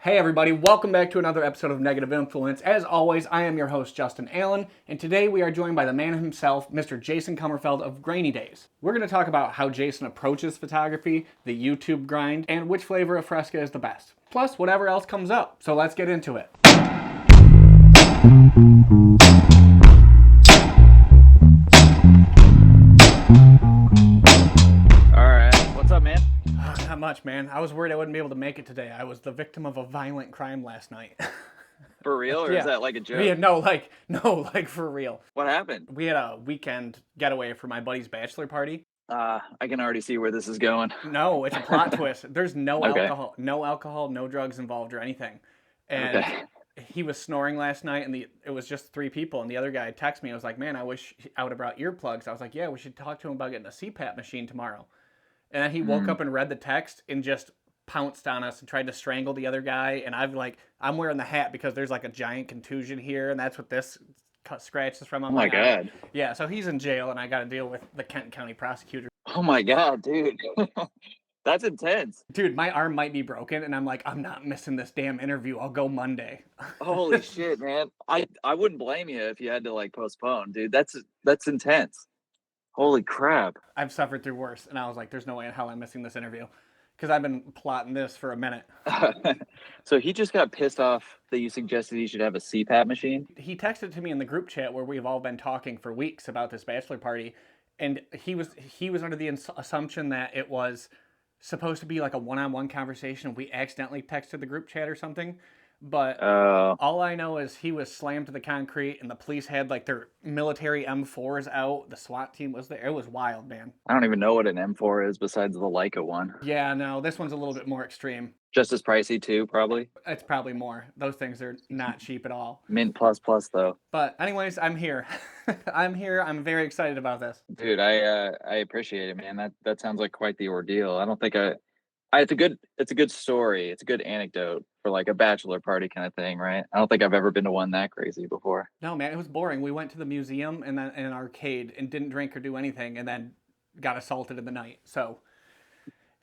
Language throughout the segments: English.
Hey everybody, welcome back to another episode of Negative Influence. As always, I am your host, Justin Allen, and today we are joined by the man himself, Mr. Jason Kummerfeldt of Grainy Days. We're going to talk about how Jason approaches photography, the YouTube grind, and which flavor of Fresca is the best. Plus, whatever else comes up. So let's get into it. Not much, man. I was worried I wouldn't be able to make it today. I was the victim of a violent crime last night. For real, or is that like a joke? Yeah, no, like for real. What happened? We had a weekend getaway for my buddy's bachelor party. I can already see where this is going. No, it's a plot twist. There's no Okay. alcohol, no drugs involved or anything. And he was snoring last night, and it was just 3 people. And the other guy texted me. I was like, man, I wish I would have brought earplugs. I was like, yeah, we should talk to him about getting a CPAP machine tomorrow. And then he woke up and read the text and just pounced on us and tried to strangle the other guy. And I'm wearing the hat because there's like a giant contusion here, and that's what this scratch is from. Oh my God. Yeah, so he's in jail, and I got to deal with the Kent County prosecutor. Oh my God, dude. That's intense. Dude, my arm might be broken, and I'm like, I'm not missing this damn interview. I'll go Monday. Holy shit, man. I wouldn't blame you if you had to like postpone, dude. That's intense. Holy crap. I've suffered through worse, and I was like, there's no way in hell I'm missing this interview. Because I've been plotting this for a minute. So he just got pissed off that you suggested he should have a CPAP machine? He texted to me in the group chat where we've all been talking for weeks about this bachelor party, and he was under the assumption that it was supposed to be like a one-on-one conversation. We accidentally texted the group chat or something. But all I know is he was slammed to the concrete, and the police had like their military M4s out. The SWAT team was there. It was wild, man. I don't even know what an M4 is besides the Leica one. Yeah, no, this one's a little bit more extreme. Just as pricey too, probably? It's probably more. Those things are not cheap at all. Mint plus though. But anyways, I'm here. I'm here. I'm very excited about this. Dude, I appreciate it, man. That sounds like quite the ordeal. I don't think it's a good story. It's a good anecdote for like a bachelor party kind of thing, right? I don't think I've ever been to one that crazy before. No, man, it was boring. We went to the museum and then in an arcade and didn't drink or do anything, and then got assaulted in the night. So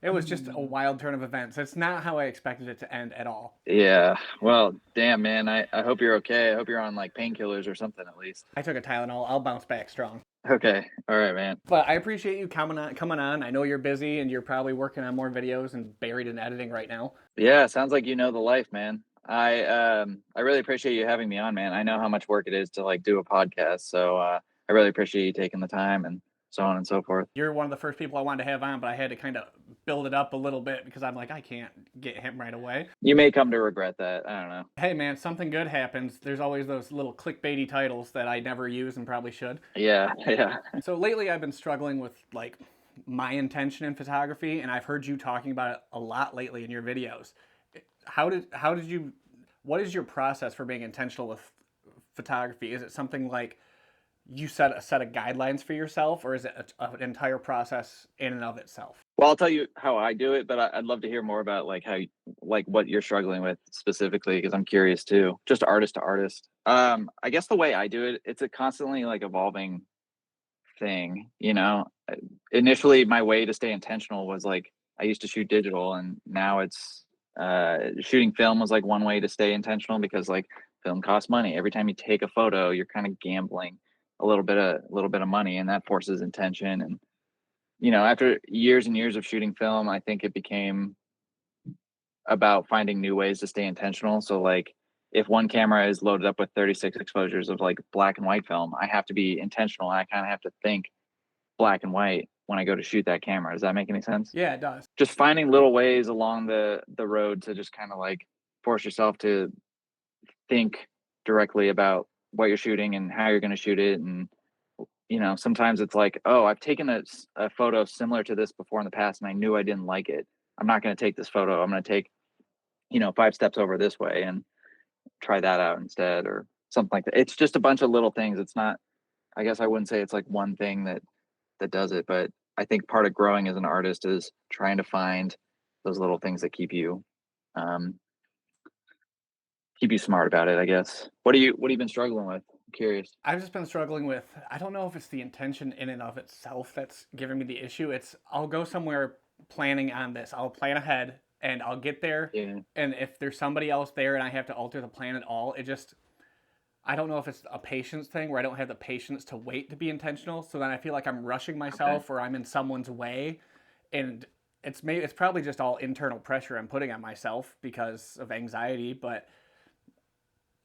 it was just a wild turn of events. It's not how I expected it to end at all. Yeah. Well, damn, man. I hope you're okay. I hope you're on like painkillers or something at least. I took a Tylenol. I'll bounce back strong. Okay. All right, man. But I appreciate you coming on. I know you're busy and you're probably working on more videos and buried in editing right now. Yeah, sounds like you know the life, man. I really appreciate you having me on, man. I know how much work it is to like do a podcast, so I really appreciate you taking the time and so on and so forth. You're one of the first people I wanted to have on, but I had to kind of build it up a little bit because I'm like, I can't get him right away. You may come to regret that. I don't know. Hey, man, something good happens. There's always those little clickbaity titles that I never use and probably should. Yeah. So lately I've been struggling with like my intention in photography, and I've heard you talking about it a lot lately in your videos. What is your process for being intentional with photography? Is it something like you set a set of guidelines for yourself, or is it an entire process in and of itself? Well, I'll tell you how I do it, but I'd love to hear more about like what you're struggling with specifically, because I'm curious too, just artist to artist. I guess the way I do it, it's a constantly like evolving thing, you know. Initially, my way to stay intentional was like I used to shoot digital, and now it's shooting film was like one way to stay intentional because like film costs money. Every time you take a photo, you're kind of gambling a little bit of money, and that forces intention. And you know, after years and years of shooting film, I think it became about finding new ways to stay intentional. So like if one camera is loaded up with 36 exposures of like black and white film, I have to be intentional, and I kind of have to think black and white when I go to shoot that camera. Does that make any sense? Yeah, it does. Just finding little ways along the road to just kind of like force yourself to think directly about what you're shooting and how you're going to shoot it. And you know, sometimes it's like, oh, I've taken a photo similar to this before in the past and I knew I didn't like it. I'm not going to take this photo. I'm going to take, 5 steps over this way and try that out instead, or something like that. It's just a bunch of little things. It's not, I guess I wouldn't say it's like one thing that does it, but I think part of growing as an artist is trying to find those little things that keep you smart about it, I guess. What have you been struggling with? I'm curious. I've just been struggling with, I don't know if it's the intention in and of itself that's giving me the issue. I'll go somewhere planning on this. I'll plan ahead and I'll get there, Yeah. and if there's somebody else there and I have to alter the plan at all, it just I don't know if it's a patience thing where I don't have the patience to wait to be intentional. So then I feel like I'm rushing Okay. myself or I'm in someone's way, and it's probably just all internal pressure I'm putting on myself because of anxiety. But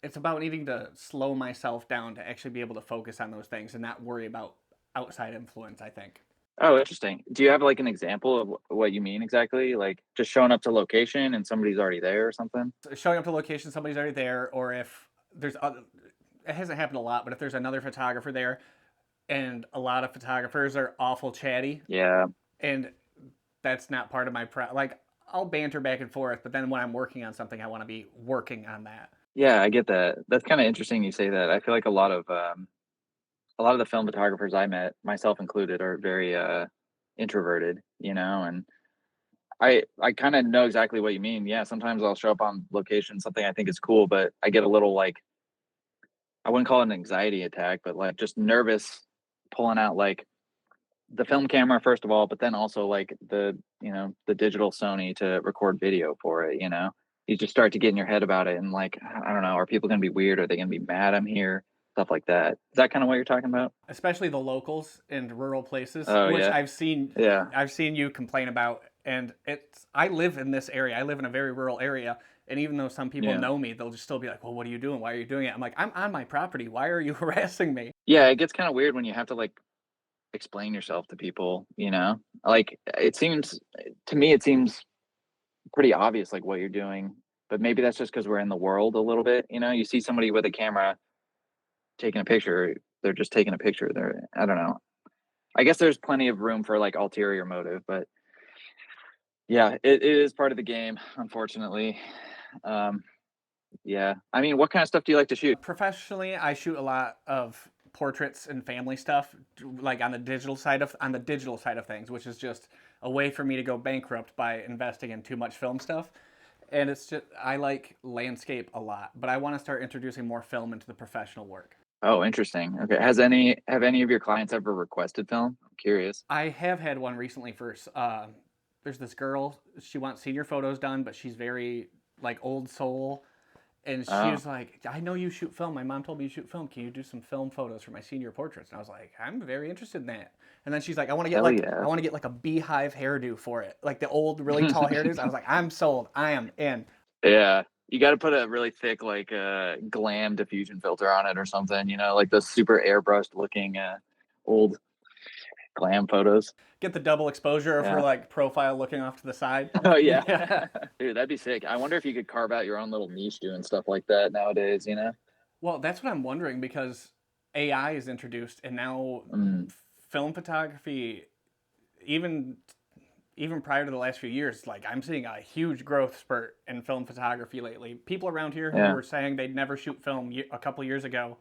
it's about needing to slow myself down to actually be able to focus on those things and not worry about outside influence. I think. Oh, interesting. Do you have like an example of what you mean exactly? Like just showing up to location and somebody's already there or something? Showing up to location, somebody's already there, or if there's other, it hasn't happened a lot, but if there's another photographer there, and a lot of photographers are awful chatty, Yeah. and that's not part of my like I'll banter back and forth, but then when I'm working on something, I want to be working on that. Yeah, I get that. That's kind of interesting you say that. I feel like a lot of the film photographers I met, myself included, are very introverted, you know, and I kind of know exactly what you mean. Yeah, sometimes I'll show up on location, something I think is cool, but I get a little like I wouldn't call it an anxiety attack, but like just nervous pulling out like the film camera first of all, but then also like the digital Sony to record video for it. You just start to get in your head about it and like I don't know, are people gonna be weird? Are they gonna be mad I'm here? Stuff like that. Is that kind of what you're talking about? Especially the locals in rural places, Oh which yeah, yeah, I've seen you complain about. And it's I live in this area. I live in a very rural area, and even though some people yeah. know me, they'll just still be like, "Well, what are you doing? Why are you doing it?" I'm like, "I'm on my property. Why are you harassing me?" Yeah, it gets kind of weird when you have to like explain yourself to people. Like it seems pretty obvious like what you're doing, but maybe that's just because we're in the world a little bit. You see somebody with a camera taking a picture, they're just taking a picture. I don't know. I guess there's plenty of room for like ulterior motive, but yeah, it is part of the game, unfortunately. Um, yeah. I mean, what kind of stuff do you like to shoot? Professionally, I shoot a lot of portraits and family stuff, like on the digital side of things, which is just a way for me to go bankrupt by investing in too much film stuff. And it's just I like landscape a lot, but I want to start introducing more film into the professional work. Oh, interesting. Okay. Have any of your clients ever requested film? I'm curious. I have had one recently for there's this girl, she wants senior photos done, but she's very like old soul. And she Oh, was like, I know you shoot film. My mom told me you shoot film. Can you do some film photos for my senior portraits? And I was like, I'm very interested in that. And then she's like, hell yeah. I want to get like a beehive hairdo for it, like the old really tall hairdos. I was like, I'm sold. I am in. Yeah. You got to put a really thick, like, glam diffusion filter on it or something, like those super airbrushed looking old glam photos. Get the double exposure of her Yeah. like profile looking off to the side. Oh, yeah. Yeah. Dude, that'd be sick. I wonder if you could carve out your own little niche doing stuff like that nowadays? Well, that's what I'm wondering because AI is introduced, and now Mm, film photography, even even prior to the last few years, like I'm seeing a huge growth spurt in film photography lately. People around here who yeah. were saying they'd never shoot film a couple years ago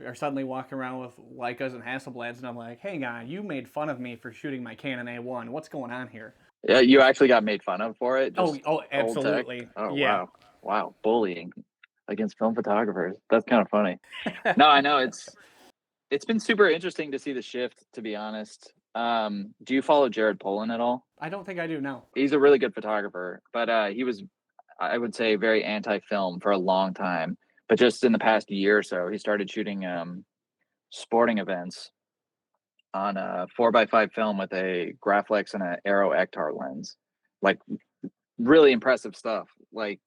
are suddenly walking around with Leicas and Hasselblads, and I'm like, hey, guy, you made fun of me for shooting my Canon A1. What's going on here? Yeah, you actually got made fun of for it, Oh, just oh, old tech. absolutely, Oh, yeah. wow. Wow. Bullying against film photographers. That's kind of funny. No, I know it's been super interesting to see the shift, to be honest. Do you follow Jared Polin at all? I don't think I do now. He's a really good photographer, but he was, I would say, very anti-film for a long time. But just in the past year or so, he started shooting sporting events on a 4x5 film with a Graflex and an Aero Ektar lens. Like really impressive stuff. Like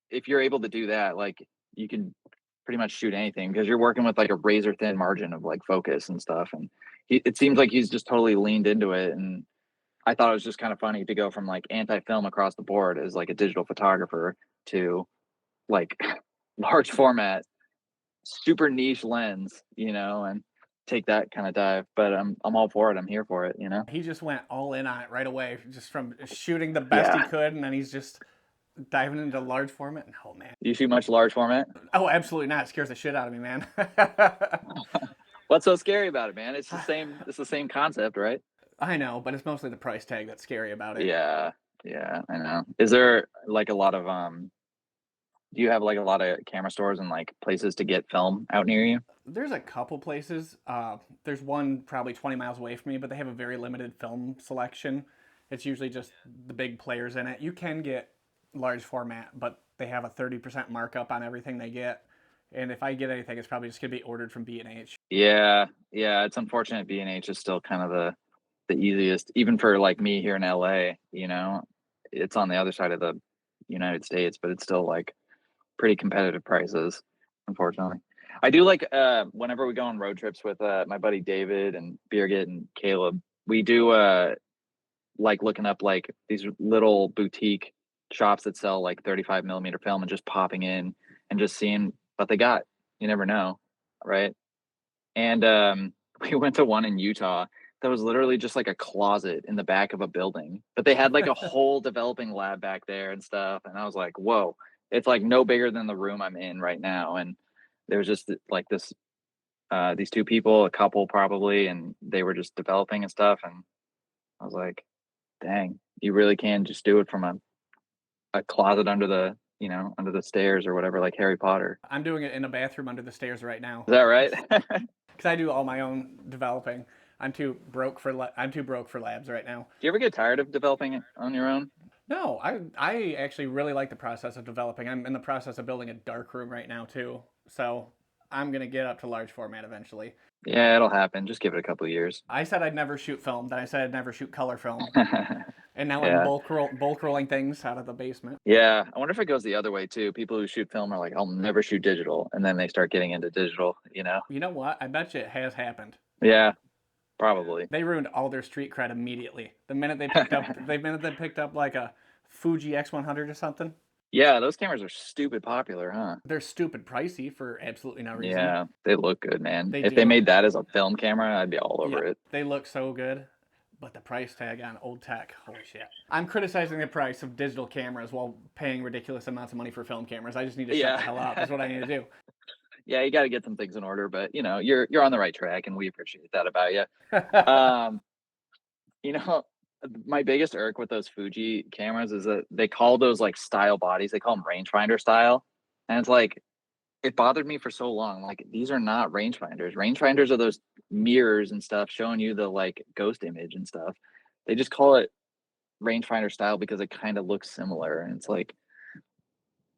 if you're able to do that, like you can pretty much shoot anything because you're working with like a razor thin margin of like focus and stuff. And it seems like he's just totally leaned into it. And I thought it was just kind of funny to go from like anti-film across the board as like a digital photographer to like large format, super niche lens, and take that kind of dive. But I'm all for it. I'm here for it. He just went all in on it right away, just from shooting the best he Yeah. could, and then he's just diving into large format. Oh man. Do you shoot much large format? Oh, absolutely not. It scares the shit out of me, man. What's so scary about it, man? It's the same. It's the same concept, right? I know, but it's mostly the price tag that's scary about it. Yeah. Yeah, I know. Is there like a lot of do you have like a lot of camera stores and like places to get film out near you? There's a couple places. There's one probably 20 miles away from me, but they have a very limited film selection. It's usually just the big players in it. You can get large format, but they have a 30% markup on everything they get. And if I get anything, it's probably just gonna be ordered from B&H. Yeah, yeah, it's unfortunate B&H is still kind of the easiest, even for like me here in LA, you know. It's on the other side of the United States, but it's still like pretty competitive prices, unfortunately. I do like whenever we go on road trips with my buddy David and Birgit and Caleb, we do like looking up like these little boutique shops that sell like 35 millimeter film and just popping in and just seeing what they got. You never know, right? And we went to one in Utah that was literally just like a closet in the back of a building, but they had like a whole developing lab back there and stuff. And I was like, whoa, it's like no bigger than the room I'm in right now. And there was just like this, these two people, a couple probably, and they were just developing and stuff. And I was like, dang, you really can just do it from a closet under the, under the stairs or whatever, like Harry Potter. I'm doing it in a bathroom under the stairs right now Is that right? because I do all my own developing. I'm too broke for labs right now. Do you ever get tired of developing it on your own? No, I actually really like the process of developing. I'm in the process of building a dark room right now too. So I'm gonna get up to large format eventually. Yeah, it'll happen. Just give it a couple of years. I said I'd never shoot film, then I said I'd never shoot color film, and now I'm Yeah. bulk rolling things out of the basement. Yeah. I wonder if it goes the other way too. People who shoot film are like, I'll never shoot digital. And then they start getting into digital, you know? You know what? I bet you it has happened. Yeah, probably. They ruined all their street cred immediately. The minute they picked up like a Fuji X100 or something. Yeah, those cameras are stupid popular, huh? They're stupid pricey for absolutely no reason. Yeah, they look good, man. They If they do. made that as a film camera, I'd be all over Yeah, it. they look so good, but the price tag on old tech, holy shit. I'm criticizing the price of digital cameras while paying ridiculous amounts of money for film cameras. I just need to shut the hell up. That's what I need to do. Yeah, you got to get some things in order, but you're on the right track, and we appreciate that about you. Um, you know, my biggest irk with those Fuji cameras is that they call those like style bodies. They call them rangefinder style, and it's like it bothered me for so long. Like these are not rangefinders. Rangefinders are those mirrors and stuff showing you the like ghost image and stuff. They just call it rangefinder style because it kind of looks similar, and it's like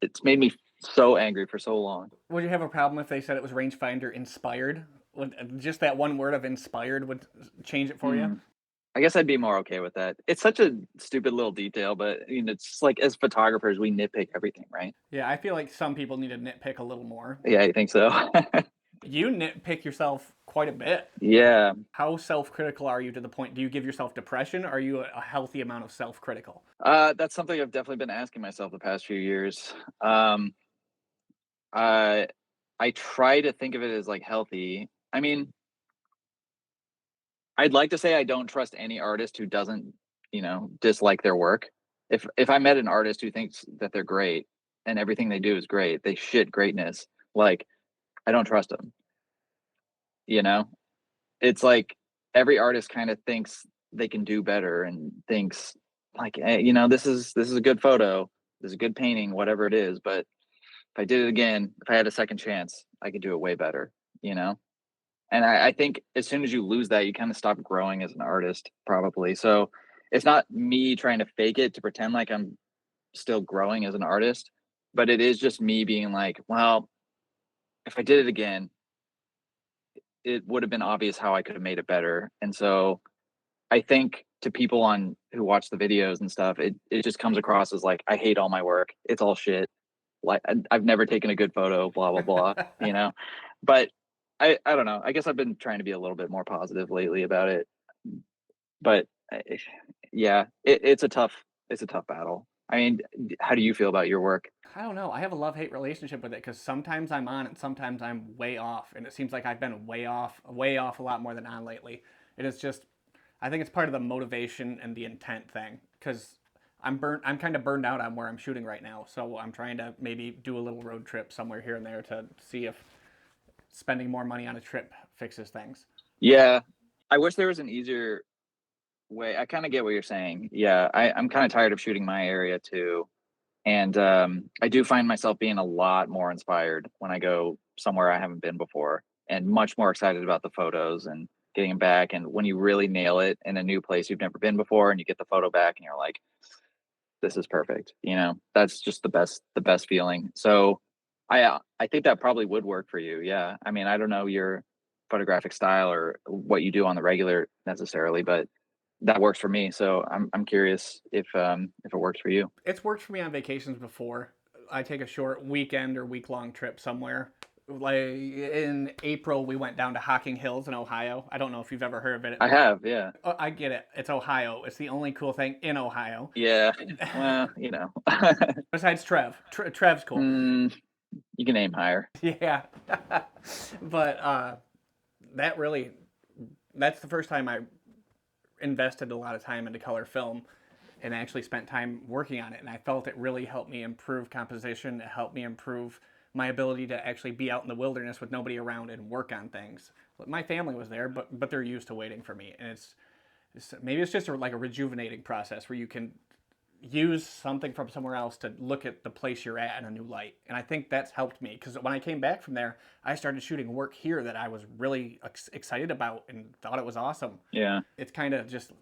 it's made me so angry for so long. Would you have a problem if they said it was rangefinder inspired? Would just that one word of inspired would change it for you? I guess I'd be more okay with that. It's such a stupid little detail, but it's just like as photographers, we nitpick everything, right? Yeah, I feel like some people need to nitpick a little more. Yeah, you think so? You nitpick yourself quite a bit. Yeah. How self-critical are you to the point? Do you give yourself depression? Or are you a healthy amount of self-critical? That's something I've definitely been asking myself the past few years. I I try to think of it as like healthy. I mean, I'd like to say I don't trust any artist who doesn't, dislike their work. If I met an artist who thinks that they're great and everything they do is great, they shit greatness, like I don't trust them. You know? It's like every artist kind of thinks they can do better and thinks like, hey, this is a good photo, this is a good painting, whatever it is, but if I did it again, if I had a second chance, I could do it way better, you know? And I think as soon as you lose that, you kind of stop growing as an artist, probably. So it's not me trying to fake it to pretend like I'm still growing as an artist, but it is just me being like, well, if I did it again, it would have been obvious how I could have made it better. And so I think to people on who watch the videos and stuff, it just comes across as like I hate all my work. It's all shit. Like I've never taken a good photo, blah blah blah, you know. But I don't know. I guess I've been trying to be a little bit more positive lately about it. But yeah, it's a tough battle. I mean, how do you feel about your work? I don't know. I have a love-hate relationship with it because sometimes I'm on and sometimes I'm way off, and it seems like I've been way off a lot more than on lately. It is just, I think it's part of the motivation and the intent thing because I'm kind of burned out on where I'm shooting right now, so I'm trying to maybe do a little road trip somewhere here and there to see if spending more money on a trip fixes things. Yeah, I wish there was an easier way. I kind of get what you're saying. Yeah, I'm kind of tired of shooting my area too. And I do find myself being a lot more inspired when I go somewhere I haven't been before and much more excited about the photos and getting them back, and when you really nail it in a new place you've never been before, and you get the photo back, and you're like, "This is perfect." You know, that's just the best feeling. So, I think that probably would work for you. Yeah, I mean, I don't know your photographic style or what you do on the regular necessarily, but that works for me. So I'm curious if it works for you. It's worked for me on vacations before. I take a short weekend or week long trip somewhere. Like in April, we went down to Hocking Hills in Ohio. I don't know if you've ever heard of it. I have, yeah. Oh, I get it. It's Ohio. It's the only cool thing in Ohio. Yeah. Well, you know. Besides Trev. Trev's cool. You can aim higher. Yeah. But that really, that's the first time I invested a lot of time into color film and actually spent time working on it. And I felt it really helped me improve composition. It helped me improve my ability to actually be out in the wilderness with nobody around and work on things. My family was there, but they're used to waiting for me. And maybe it's just like a rejuvenating process where you can use something from somewhere else to look at the place you're at in a new light. And I think that's helped me because when I came back from there, I started shooting work here that I was really excited about and thought it was awesome. Yeah. It's kind of just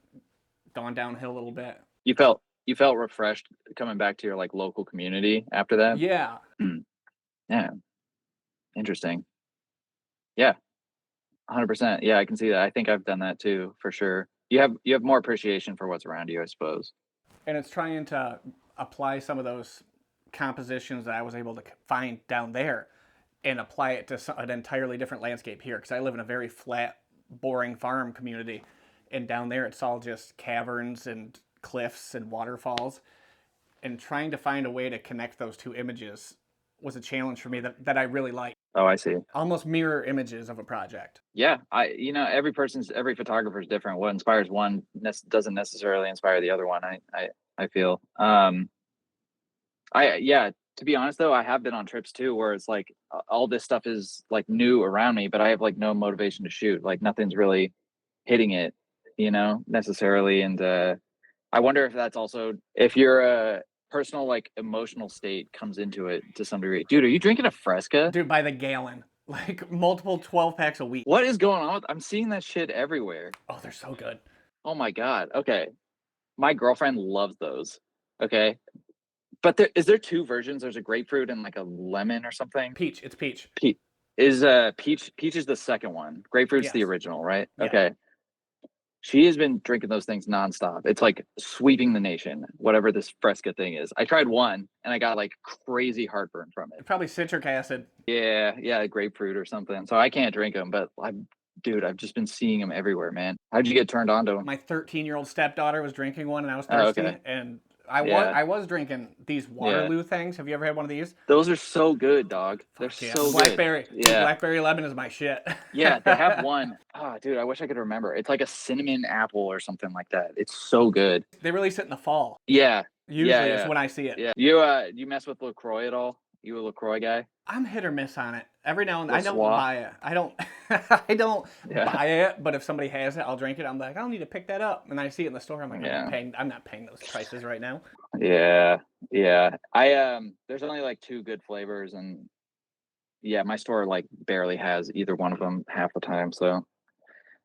gone downhill a little bit. You felt refreshed coming back to your like local community after that? Yeah. Yeah. Interesting. Yeah. 100%. Yeah, I can see that. I think I've done that too, for sure. You have more appreciation for what's around you, I suppose. And it's trying to apply some of those compositions that I was able to find down there and apply it to an entirely different landscape here because I live in a very flat, boring farm community. And down there, it's all just caverns and cliffs and waterfalls. And trying to find a way to connect those two images was a challenge for me that I really liked. Oh, I see. Almost mirror images of a project. Yeah, every photographer is different. What inspires one doesn't necessarily inspire the other one. I feel. Yeah. To be honest though, I have been on trips too where it's like all this stuff is like new around me, but I have like no motivation to shoot. Like nothing's really hitting it, necessarily. And I wonder if that's also if your personal like emotional state comes into it to some degree. Dude, are you drinking a Fresca? Dude, by the gallon. Like multiple 12 packs a week. What is going on? I'm seeing that shit everywhere. Oh, they're so good. Oh my God. Okay. My girlfriend loves those. Okay. But is there two versions? There's a grapefruit and like a lemon or something. Peach. It's peach. Peach is the second one. Grapefruit's the original, right? Yeah. Okay. She has been drinking those things nonstop. It's like sweeping the nation, whatever this Fresca thing is. I tried one and I got like crazy heartburn from it. Probably citric acid. Yeah, grapefruit or something. So I can't drink them, but I've just been seeing them everywhere, man. How'd you get turned on to them? My 13-year-old stepdaughter was drinking one and I was thirsty. Okay. And I was drinking these Waterloo things. Have you ever had one of these? Those are so good, dog. They're so Blackberry. good. Yeah. Blackberry lemon is my shit. Yeah, they have one. Oh, dude, I wish I could remember. It's like a cinnamon apple or something like that. It's so good. They release it in the fall. Yeah. Usually is when I see it. Yeah. You mess with LaCroix at all? You a LaCroix guy? I'm hit or miss on it. Every now and then I don't buy it. I don't buy it, but if somebody has it, I'll drink it. I'm like, I don't need to pick that up. And I see it in the store. I'm like, I'm not paying those prices right now. Yeah. There's only like two good flavors, and yeah, my store like barely has either one of them half the time. So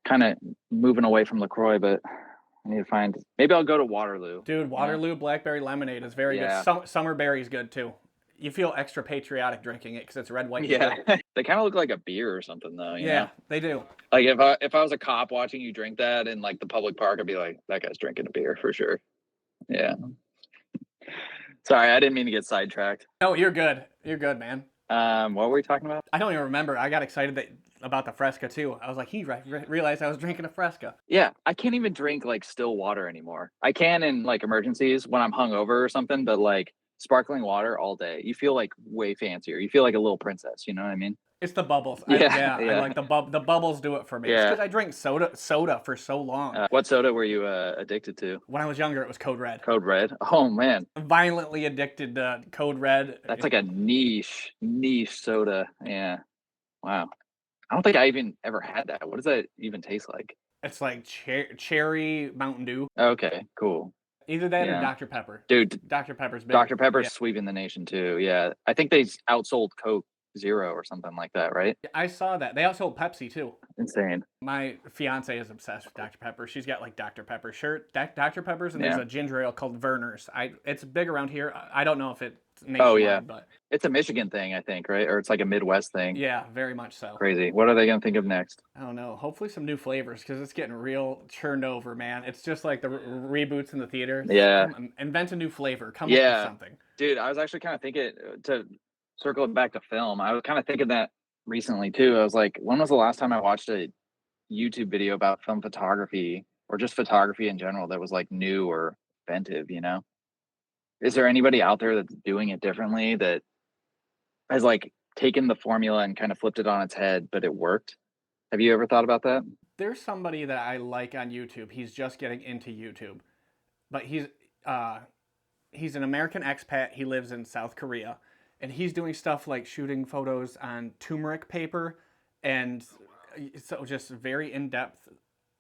kind of moving away from LaCroix, but I need to find. Maybe I'll go to Waterloo. Dude, Waterloo blackberry lemonade is very good. Summer berry's good too. You feel extra patriotic drinking it because it's red, white, and blue. They kind of look like a beer or something, though. You know? They do. Like if I was a cop watching you drink that in like the public park, I'd be like, that guy's drinking a beer for sure. Yeah. Sorry, I didn't mean to get sidetracked. No, you're good. You're good, man. What were we talking about? I don't even remember. I got excited about the Fresca too. I was like, he realized I was drinking a Fresca. Yeah, I can't even drink like still water anymore. I can in like emergencies when I'm hungover or something, but like sparkling water all day, you feel like way fancier. You feel like a little princess. You know what I mean? It's the bubbles. Yeah. I like the bubbles do it for me. It's because I drank soda for so long. What soda were you addicted to? When I was younger, it was Code Red. Code Red. Oh man. Violently addicted to Code Red. That's like a niche soda. Yeah. Wow. I don't think I even ever had that. What does that even taste like? It's like cherry Mountain Dew. Okay, cool. Either that or Dr. Pepper. Dude, Dr. Pepper's big. Dr. Pepper's sweeping the nation too. Yeah. I think they outsold Coke Zero or something like that, right? I saw that. They also sold Pepsi too. Insane. My fiance is obsessed with Dr. Pepper. She's got like Dr. Pepper shirt, Dr. Peppers, and there's Yeah. a ginger ale called Verner's. It's big around here. I don't know if it's Oh yeah. nationwide, but It's a Michigan thing, I think, right? Or it's like a Midwest thing. yeah, very much so. Crazy. What are they gonna think of next? I don't know. Hopefully, some new flavors because it's getting real churned over, man. It's just like the reboots in the theaters. Yeah. Invent a new flavor. Come up with Yeah. something. Dude, I was actually kind of thinking to circle it back to film. I was kind of thinking that recently too. I was like, when was the last time I watched a YouTube video about film photography or just photography in general that was like new or inventive, you know? Is there anybody out there that's doing it differently that has like taken the formula and kind of flipped it on its head, but it worked? Have you ever thought about that? There's somebody that I like on YouTube. He's just getting into YouTube, but uh, he's an American expat. He lives in South Korea, and he's doing stuff like shooting photos on turmeric paper, and so just very in depth,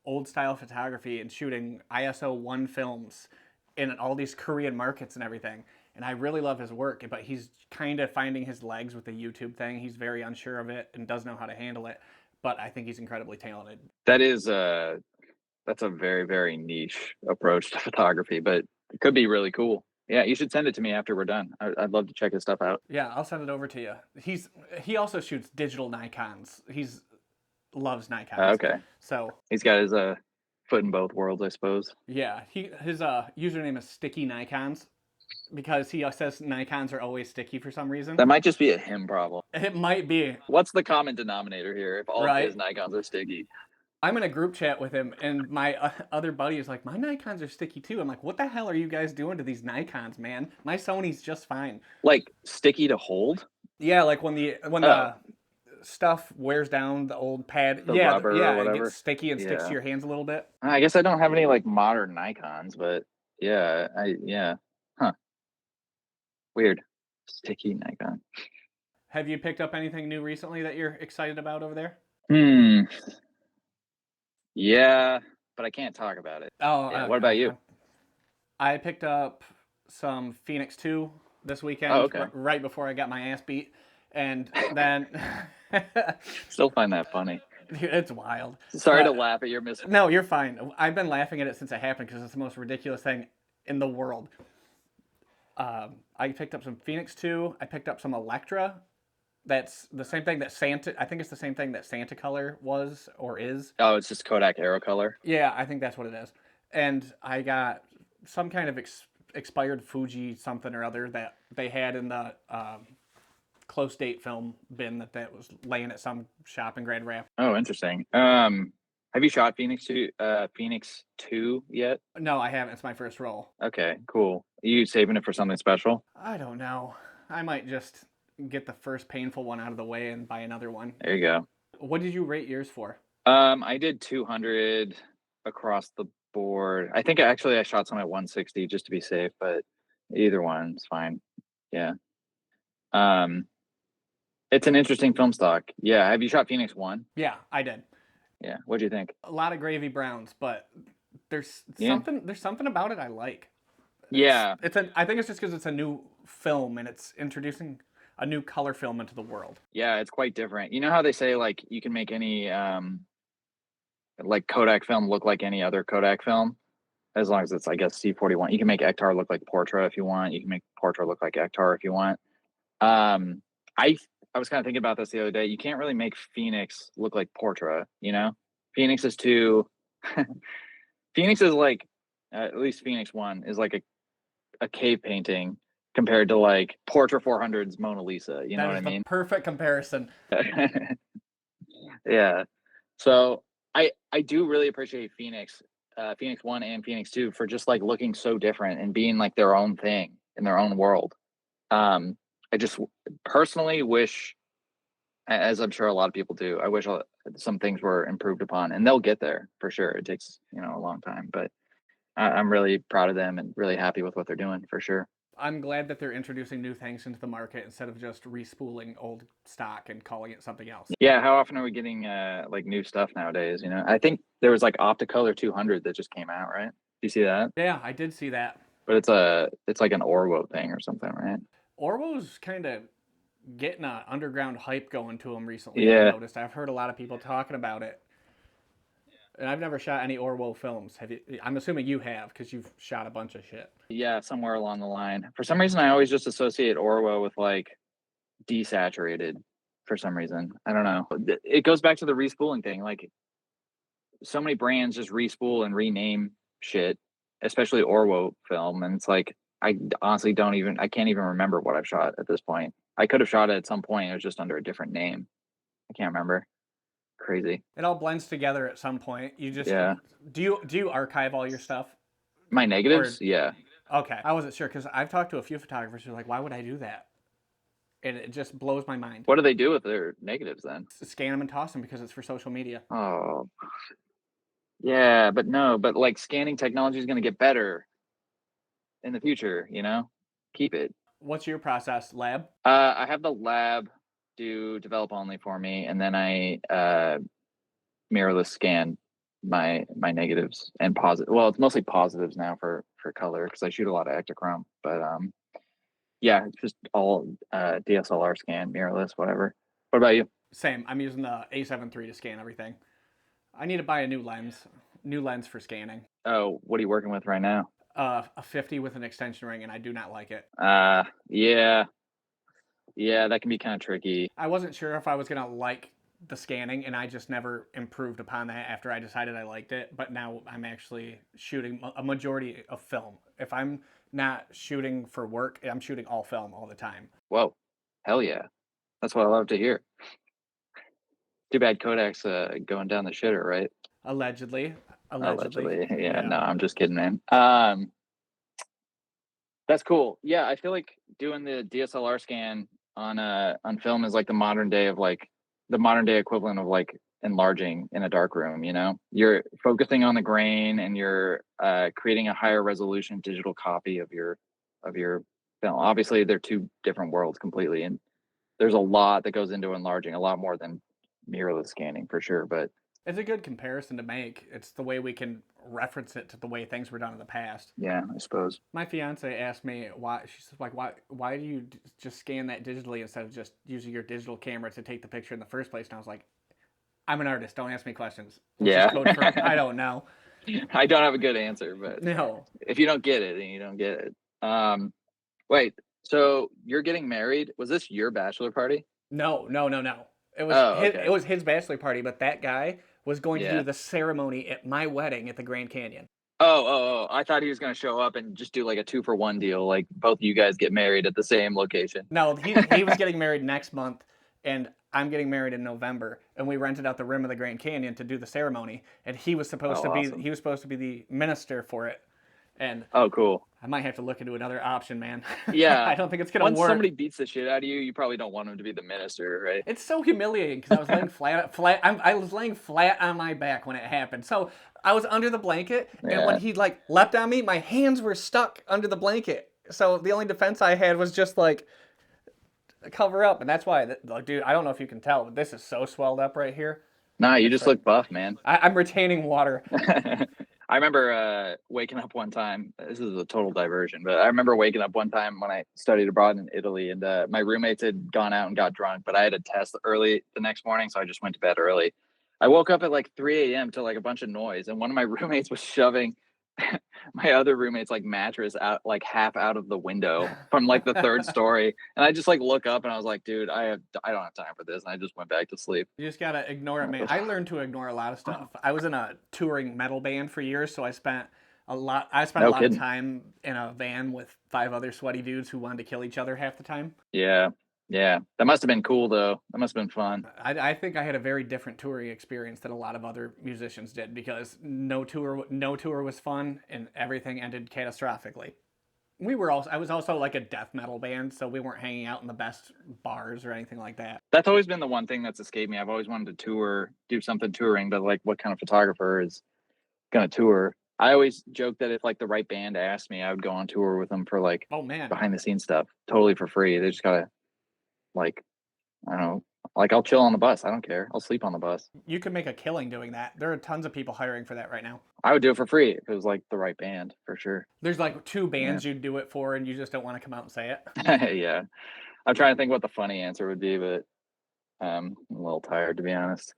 old style photography and shooting ISO 1 films in all these Korean markets and everything. And I really love his work, but he's kind of finding his legs with the YouTube thing. He's very unsure of it and doesn't know how to handle it. But I think he's incredibly talented. That is that's a very, very niche approach to photography, but it could be really cool. Yeah, you should send it to me after we're done. I'd love to check his stuff out. Yeah, I'll send it over to you. He also shoots digital Nikons. He's loves Nikons. Okay. So He's got his foot in both worlds, I suppose. yeah, his username is Sticky Nikons because he says Nikons are always sticky for some reason. That might just be a him problem. It might be. What's the common denominator here if all of Right. his Nikons are sticky? I'm in a group chat with him, and my other buddy is like, "My Nikons are sticky too." I'm like, "What the hell are you guys doing to these Nikons, man? My Sony's just fine." Like sticky to hold? Yeah, like when the stuff wears down the old pad. The yeah, rubber yeah, or it whatever? gets sticky and sticks Yeah. to your hands a little bit. I guess I don't have any like modern Nikons, but yeah. Huh. Weird. Sticky Nikon. Have you picked up anything new recently that you're excited about over there? Yeah, but I can't talk about it. Oh, Yeah, what about you? I picked up some Phoenix 2 this weekend, Oh, okay. right before I got my ass beat, and then Still find that funny. it's wild. Sorry But- to laugh at your mis. No, you're fine. I've been laughing at it since it happened because it's the most ridiculous thing in the world. I picked up some Phoenix 2. I picked up some Electra. That's the same thing that Santa. I think it's the same thing that Santa Color was or is. Oh, it's just Kodak Aero Color. Yeah, I think that's what it is. And I got some kind of expired Fuji something or other that they had in the close date film bin that was laying at some shop in Grand Rapids. Oh, interesting. Have you shot Phoenix 2 yet? No, I haven't. It's my first roll. Okay, cool. Are you saving it for something special? I don't know. I might just get the first painful one out of the way and buy another one. There you go. What did you rate yours for? I did 200 across the board. I think I shot some at 160 just to be safe, but either one's fine. Yeah. It's an interesting film stock. Yeah. Have you shot Phoenix 1? Yeah, I did. Yeah. What'd you think? A lot of gravy browns, but there's Yeah. something about it I like. Yeah. I think it's just because it's a new film and it's introducing a new color film into the world. Yeah, it's quite different. You know how they say like you can make any like Kodak film look like any other Kodak film, as long as it's I guess C41. You can make Ektar look like Portra if you want. You can make Portra look like Ektar if you want. I was kind of thinking about this the other day. You can't really make Phoenix look like Portra. You know, Phoenix is too. Phoenix is like at least Phoenix 1 is like a cave painting compared to like Portra 400's Mona Lisa. You know what I mean? Perfect comparison. Yeah. So I do really appreciate Phoenix 1 and Phoenix 2 for just like looking so different and being like their own thing in their own world. I just personally wish, as I'm sure a lot of people do, I wish some things were improved upon, and they'll get there for sure. It takes, a long time, but I'm really proud of them and really happy with what they're doing for sure. I'm glad that they're introducing new things into the market instead of just respooling old stock and calling it something else. Yeah, how often are we getting like new stuff nowadays? I think there was like Opticolor 200 that just came out, right? Do you see that? Yeah, I did see that. But it's like an Orwo thing or something, right? Orwo's kind of getting a underground hype going to them recently. I've Yeah. noticed. I've heard a lot of people talking about it. And I've never shot any Orwo films. Have you? I'm assuming you have because you've shot a bunch of shit. Yeah, somewhere along the line. For some reason, I always just associate Orwo with like desaturated for some reason. I don't know. It goes back to the respooling thing. Like so many brands just respool and rename shit, especially Orwo film. And it's like, I honestly I can't even remember what I've shot at this point. I could have shot it at some point. It was just under a different name. I can't remember. Crazy. It all blends together at some point. You just Yeah. do you archive all your stuff My negatives? or Yeah. okay? I wasn't sure because I've talked to a few photographers who are like, why would I do that? And it just blows my mind. What do they do with their negatives then? Scan them and toss them because it's for social media. Oh, yeah, but no, but like scanning technology is going to get better in the future, you know? Keep it. What's your process? Lab? I have the lab do develop only for me, and then I mirrorless scan my negatives and positive. Well, it's mostly positives now for color because I shoot a lot of Ektachrome. But yeah, it's just all DSLR scan, mirrorless, whatever. What about you? Same. I'm using the A7 III to scan everything. I need to buy a new lens for scanning. Oh, what are you working with right now? A 50 with an extension ring, and I do not like it. Yeah, yeah, that can be kind of tricky. I wasn't sure if I was gonna like the scanning, and I just never improved upon that after I decided I liked it. But now I'm actually shooting a majority of film. If I'm not shooting for work, I'm shooting all film all the time. Whoa, hell yeah, that's what I love to hear. Too bad Kodak's going down the shitter, right? Allegedly, Allegedly. Yeah, yeah. no, I'm just kidding, man. That's cool. Yeah, I feel like doing the DSLR scan on film is like the modern day equivalent of like enlarging in a dark room, you know? You're focusing on the grain and you're creating a higher resolution digital copy of your film. Obviously, they're two different worlds completely, and there's a lot that goes into enlarging, a lot more than mirrorless scanning for sure, but It's a good comparison to make. It's the way we can reference it to the way things were done in the past. yeah, I suppose. My fiance asked me why. She's like, why do you just scan that digitally instead of just using your digital camera to take the picture in the first place? And I was like, I'm an artist. Don't ask me questions. Let's Yeah. just code for I don't know. I don't have a good answer, but No, if you don't get it, then you don't get it. Wait, so you're getting married? Was this your bachelor party? no. Oh, It okay. was his bachelor party, but that guy was going to do Yeah. the ceremony at my wedding at the Grand Canyon. Oh. I thought he was gonna show up and just do like a 2-for-1 deal, like both of you guys get married at the same location. No, he was getting married next month, and I'm getting married in November, and we rented out the rim of the Grand Canyon to do the ceremony, and Oh, awesome. he was supposed to be the minister for it, and Oh, cool. I might have to look into another option, man. Yeah. I don't think it's gonna Once work. somebody beats the shit out of you, you probably don't want him to be the minister, right? It's so humiliating because I was laying I was laying flat on my back when it happened. So I was under the blanket, and when Yeah. he like leapt on me, my hands were stuck under the blanket. So the only defense I had was just like cover up, and that's why, like, dude, I don't know if you can tell, but this is so swelled up right here. Nah, you It's just like look buff, man. I'm retaining water. I remember waking up one time. This is a total diversion, but I remember waking up one time when I studied abroad in Italy, and my roommates had gone out and got drunk, but I had a test early the next morning, so I just went to bed early. I woke up at like 3 a.m. to like a bunch of noise, and one of my roommates was shoving my other roommate's like mattress out like half out of the window from like the third story, and I just like look up and I was like, dude, I don't have time for this, and I just went back to sleep. You just gotta ignore it, man. I learned to ignore a lot of stuff. I was in a touring metal band for years, so I spent a lot No of kidding. time in a van with 5 other sweaty dudes who wanted to kill each other half the time. Yeah, that must have been cool though. That must have been fun. I think I had a very different touring experience than a lot of other musicians did because no tour was fun and everything ended catastrophically. I was also like a death metal band, so we weren't hanging out in the best bars or anything like that. That's always been the one thing that's escaped me. I've always wanted to tour, do something touring, but like what kind of photographer is gonna tour? I always joke that if like the right band asked me, I would go on tour with them for like Oh man, behind the scenes stuff, totally for free. They just gotta like, I don't know, like I'll chill on the bus. I don't care. I'll sleep on the bus. you could make a killing doing that. There are tons of people hiring for that right now. I would do it for free if it was like the right band for sure. There's like 2 Yeah. bands you'd do it for, and you just don't want to come out and say it. Yeah. I'm trying to think what the funny answer would be, but I'm a little tired to be honest.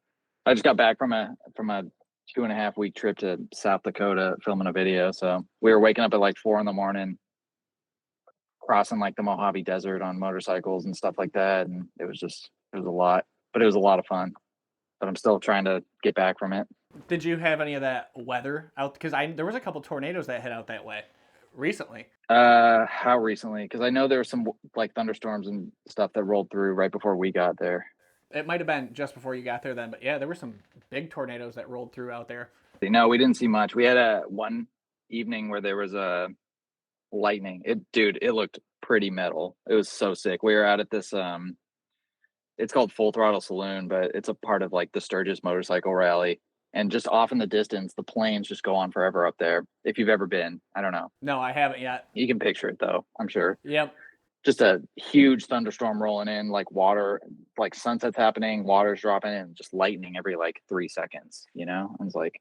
I just got back from a 2.5 week trip to South Dakota filming a video. So we were waking up at like 4 a.m, crossing like the Mojave Desert on motorcycles and stuff like that. And it was a lot, but it was a lot of fun. But I'm still trying to get back from it. Did you have any of that weather out? Because there was a couple tornadoes that hit out that way recently. How recently? Because I know there were some like thunderstorms and stuff that rolled through right before we got there. It might have been just before you got there then, but yeah, there were some big tornadoes that rolled through out there. No, we didn't see much. We had a one evening where there was a lightning. It looked pretty metal. It was so sick. We were out at this it's called Full Throttle Saloon, but it's a part of like the Sturgis motorcycle rally. And just off in the distance, the planes just go on forever up there. If you've ever been, I don't know. No, I haven't yet. You can picture it though, I'm sure. Yep. Just a huge thunderstorm rolling in, like water, like sunset's happening, water's dropping, and just lightning every like 3 seconds, you know? I was like,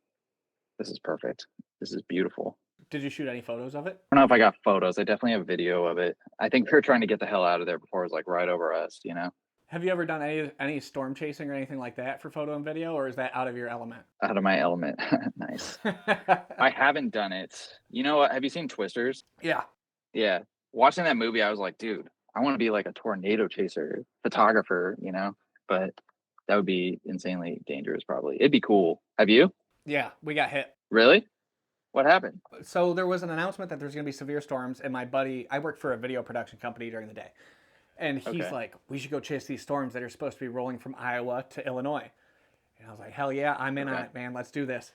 this is perfect. This is beautiful. Did you shoot any photos of it? I don't know if I got photos. I definitely have video of it. I think we were trying to get the hell out of there before it was like right over us, you know? Have you ever done any storm chasing or anything like that for photo and video, or is that out of your element? Out of my element. Nice. I haven't done it. You know what? Have you seen Twisters? Yeah. Yeah. Watching that movie, I was like, dude, I want to be like a tornado chaser, photographer, you know? But that would be insanely dangerous, probably. It'd be cool. Have you? Yeah, we got hit. Really? What happened? So there was an announcement that there's going to be severe storms, and my buddy, I work for a video production company during the day, and he's like, we should go chase these storms that are supposed to be rolling from Iowa to Illinois. And I was like, hell yeah, I'm in on it, man. Let's do this.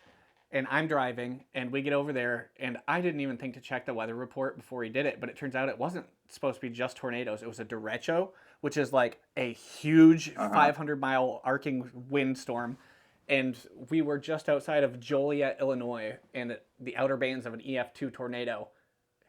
And I'm driving, and we get over there, and I didn't even think to check the weather report before he did it, but it turns out it wasn't supposed to be just tornadoes. It was a derecho, which is like a huge 500-mile arcing windstorm. And we were just outside of Joliet, Illinois, and the outer bands of an EF2 tornado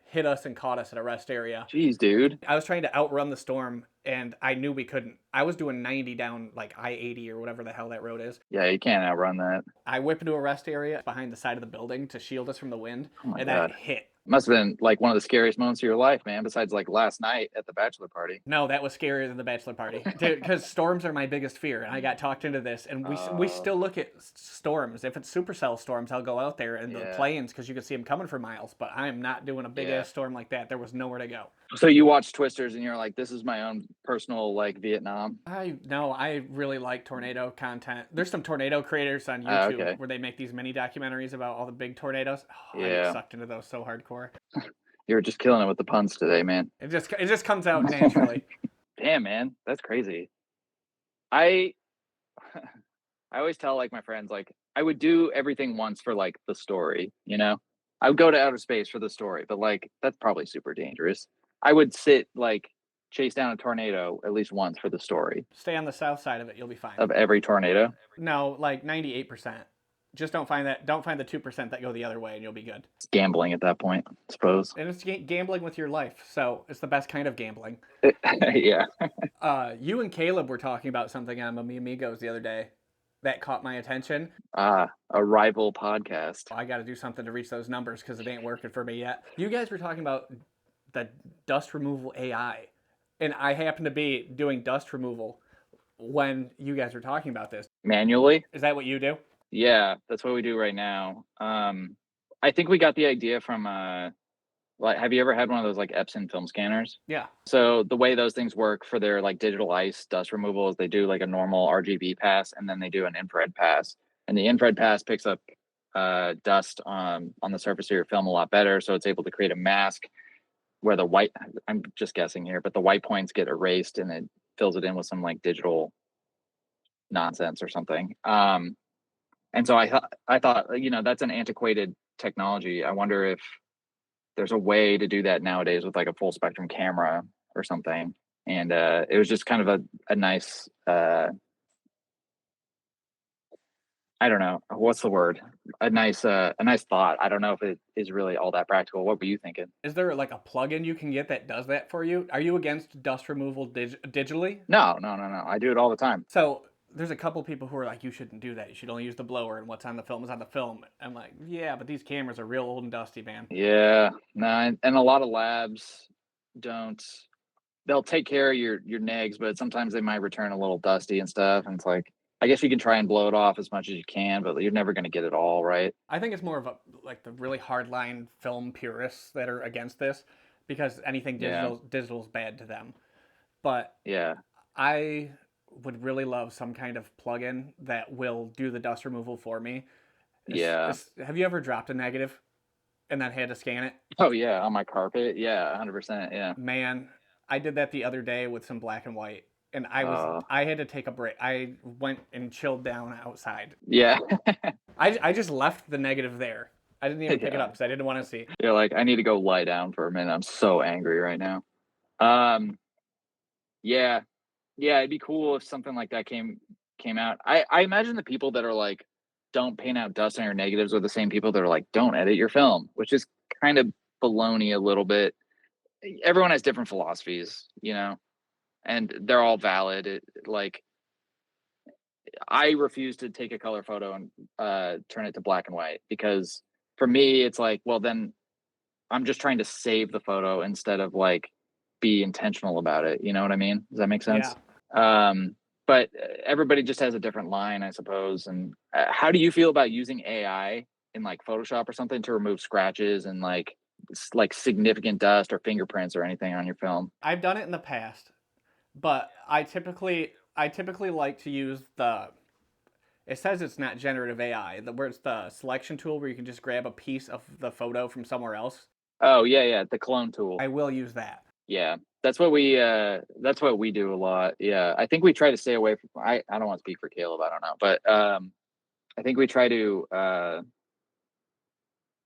hit us and caught us at a rest area. Jeez, dude. I was trying to outrun the storm, and I knew we couldn't. I was doing 90 down like I-80 or whatever the hell that road is. Yeah, you can't outrun that. I whipped into a rest area behind the side of the building to shield us from the wind, and God. that hit. Must have been like one of the scariest moments of your life, man, besides like last night at the bachelor party. No, that was scarier than the bachelor party. Because storms are my biggest fear, and I got talked into this. And we still look at storms. If it's supercell storms, I'll go out there and the planes because you can see them coming for miles. But I am not doing a big-ass storm like that. There was nowhere to go. So you watch Twisters and you're like, this is my own personal like Vietnam. I really like tornado content. There's some tornado creators on YouTube where they make these mini documentaries about all the big tornadoes. I get sucked into those so hardcore. You're just killing it with the puns today, man. It just comes out naturally. Damn, man, that's crazy. I always tell like my friends like I would do everything once for like the story, you know. I would go to outer space for the story, but like that's probably super dangerous. I would chase down a tornado at least once for the story. Stay on the south side of it, you'll be fine. Of every tornado? No, like 98%. Just don't find the 2% that go the other way, and you'll be good. It's gambling at that point, I suppose. And it's gambling with your life, so it's the best kind of gambling. Yeah. You and Caleb were talking about something on Mi Amigos the other day that caught my attention. A rival podcast. I got to do something to reach those numbers because it ain't working for me yet. You guys were talking about the dust removal AI, and I happen to be doing dust removal when you guys were talking about this. Manually? Is that what you do? Yeah, that's what we do right now. I think we got the idea from like, have you ever had one of those like Epson film scanners? Yeah. So the way those things work for their like digital ice dust removal is they do like a normal RGB pass and then they do an infrared pass. And the infrared pass picks up dust on the surface of your film a lot better, so it's able to create a mask where the white, I'm just guessing here, but the white points get erased and it fills it in with some like digital nonsense or something. And so I thought, you know, that's an antiquated technology. I wonder if there's a way to do that nowadays with like a full spectrum camera or something. And it was just kind of a nice, I don't know, what's the word? A nice thought. I don't know if it is really all that practical. What were you thinking? Is there like a plugin you can get that does that for you? Are you against dust removal digitally? No. I do it all the time. So there's a couple people who are like, you shouldn't do that. You should only use the blower, and what's on the film is on the film. I'm like, yeah, but these cameras are real old and dusty, man. Yeah, no, and a lot of labs don't they'll take care of your negs, but sometimes they might return a little dusty and stuff. And it's like, I guess you can try and blow it off as much as you can, but you're never going to get it all right. I think it's more of a like the really hardline film purists that are against this because anything Yeah. digital is bad to them. But Yeah. I would really love some kind of plugin that will do the dust removal for me. Yeah. Have you ever dropped a negative and then had to scan it? Oh yeah. On my carpet. Yeah. 100%. Yeah. Man, I did that the other day with some black and white, and Uh, I had to take a break. I went and chilled down outside. yeah. I just left the negative there. I didn't even pick it Yeah. up because I didn't want to see. You're like, I need to go lie down for a minute. I'm so angry right now. Um, yeah. Yeah, it'd be cool if something like that came out. I imagine the people that are like, don't paint out dust on your negatives are the same people that are like, don't edit your film, which is kind of baloney a little bit. Everyone has different philosophies, and they're all valid. Like, I refuse to take a color photo and turn it to black and white because for me, it's like, well, then I'm just trying to save the photo instead of like be intentional about it. You know what I mean? Does that make Yeah. sense? Um, but everybody just has a different line, I suppose. And how do you feel about using AI in like Photoshop or something to remove scratches and like significant dust or fingerprints or anything on your film? I've done it in the past, but I typically like to use the. It says it's not generative AI, where it's the selection tool where you can just grab a piece of the photo from somewhere else. Oh yeah, yeah, the clone tool. I will use that. Yeah, that's what we do a lot. Yeah, I think we try to stay away from. I don't want to speak for Caleb. I don't know, but I think we try to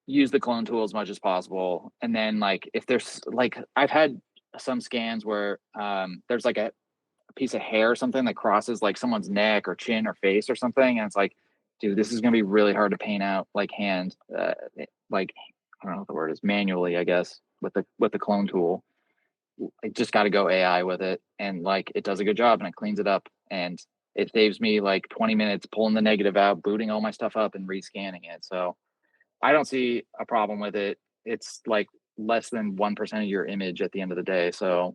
use the clone tool as much as possible. And then like if there's like I've had some scans where there's like a piece of hair or something that crosses like someone's neck or chin or face or something, and it's like, dude, this is gonna be really hard to paint out like hand, like I don't know what the word is, manually, I guess, with the clone tool. I just got to go AI with it, and like it does a good job and it cleans it up, and it saves me like 20 minutes pulling the negative out, booting all my stuff up, and rescanning it. So I don't see a problem with it. It's like less than 1% of your image at the end of the day. So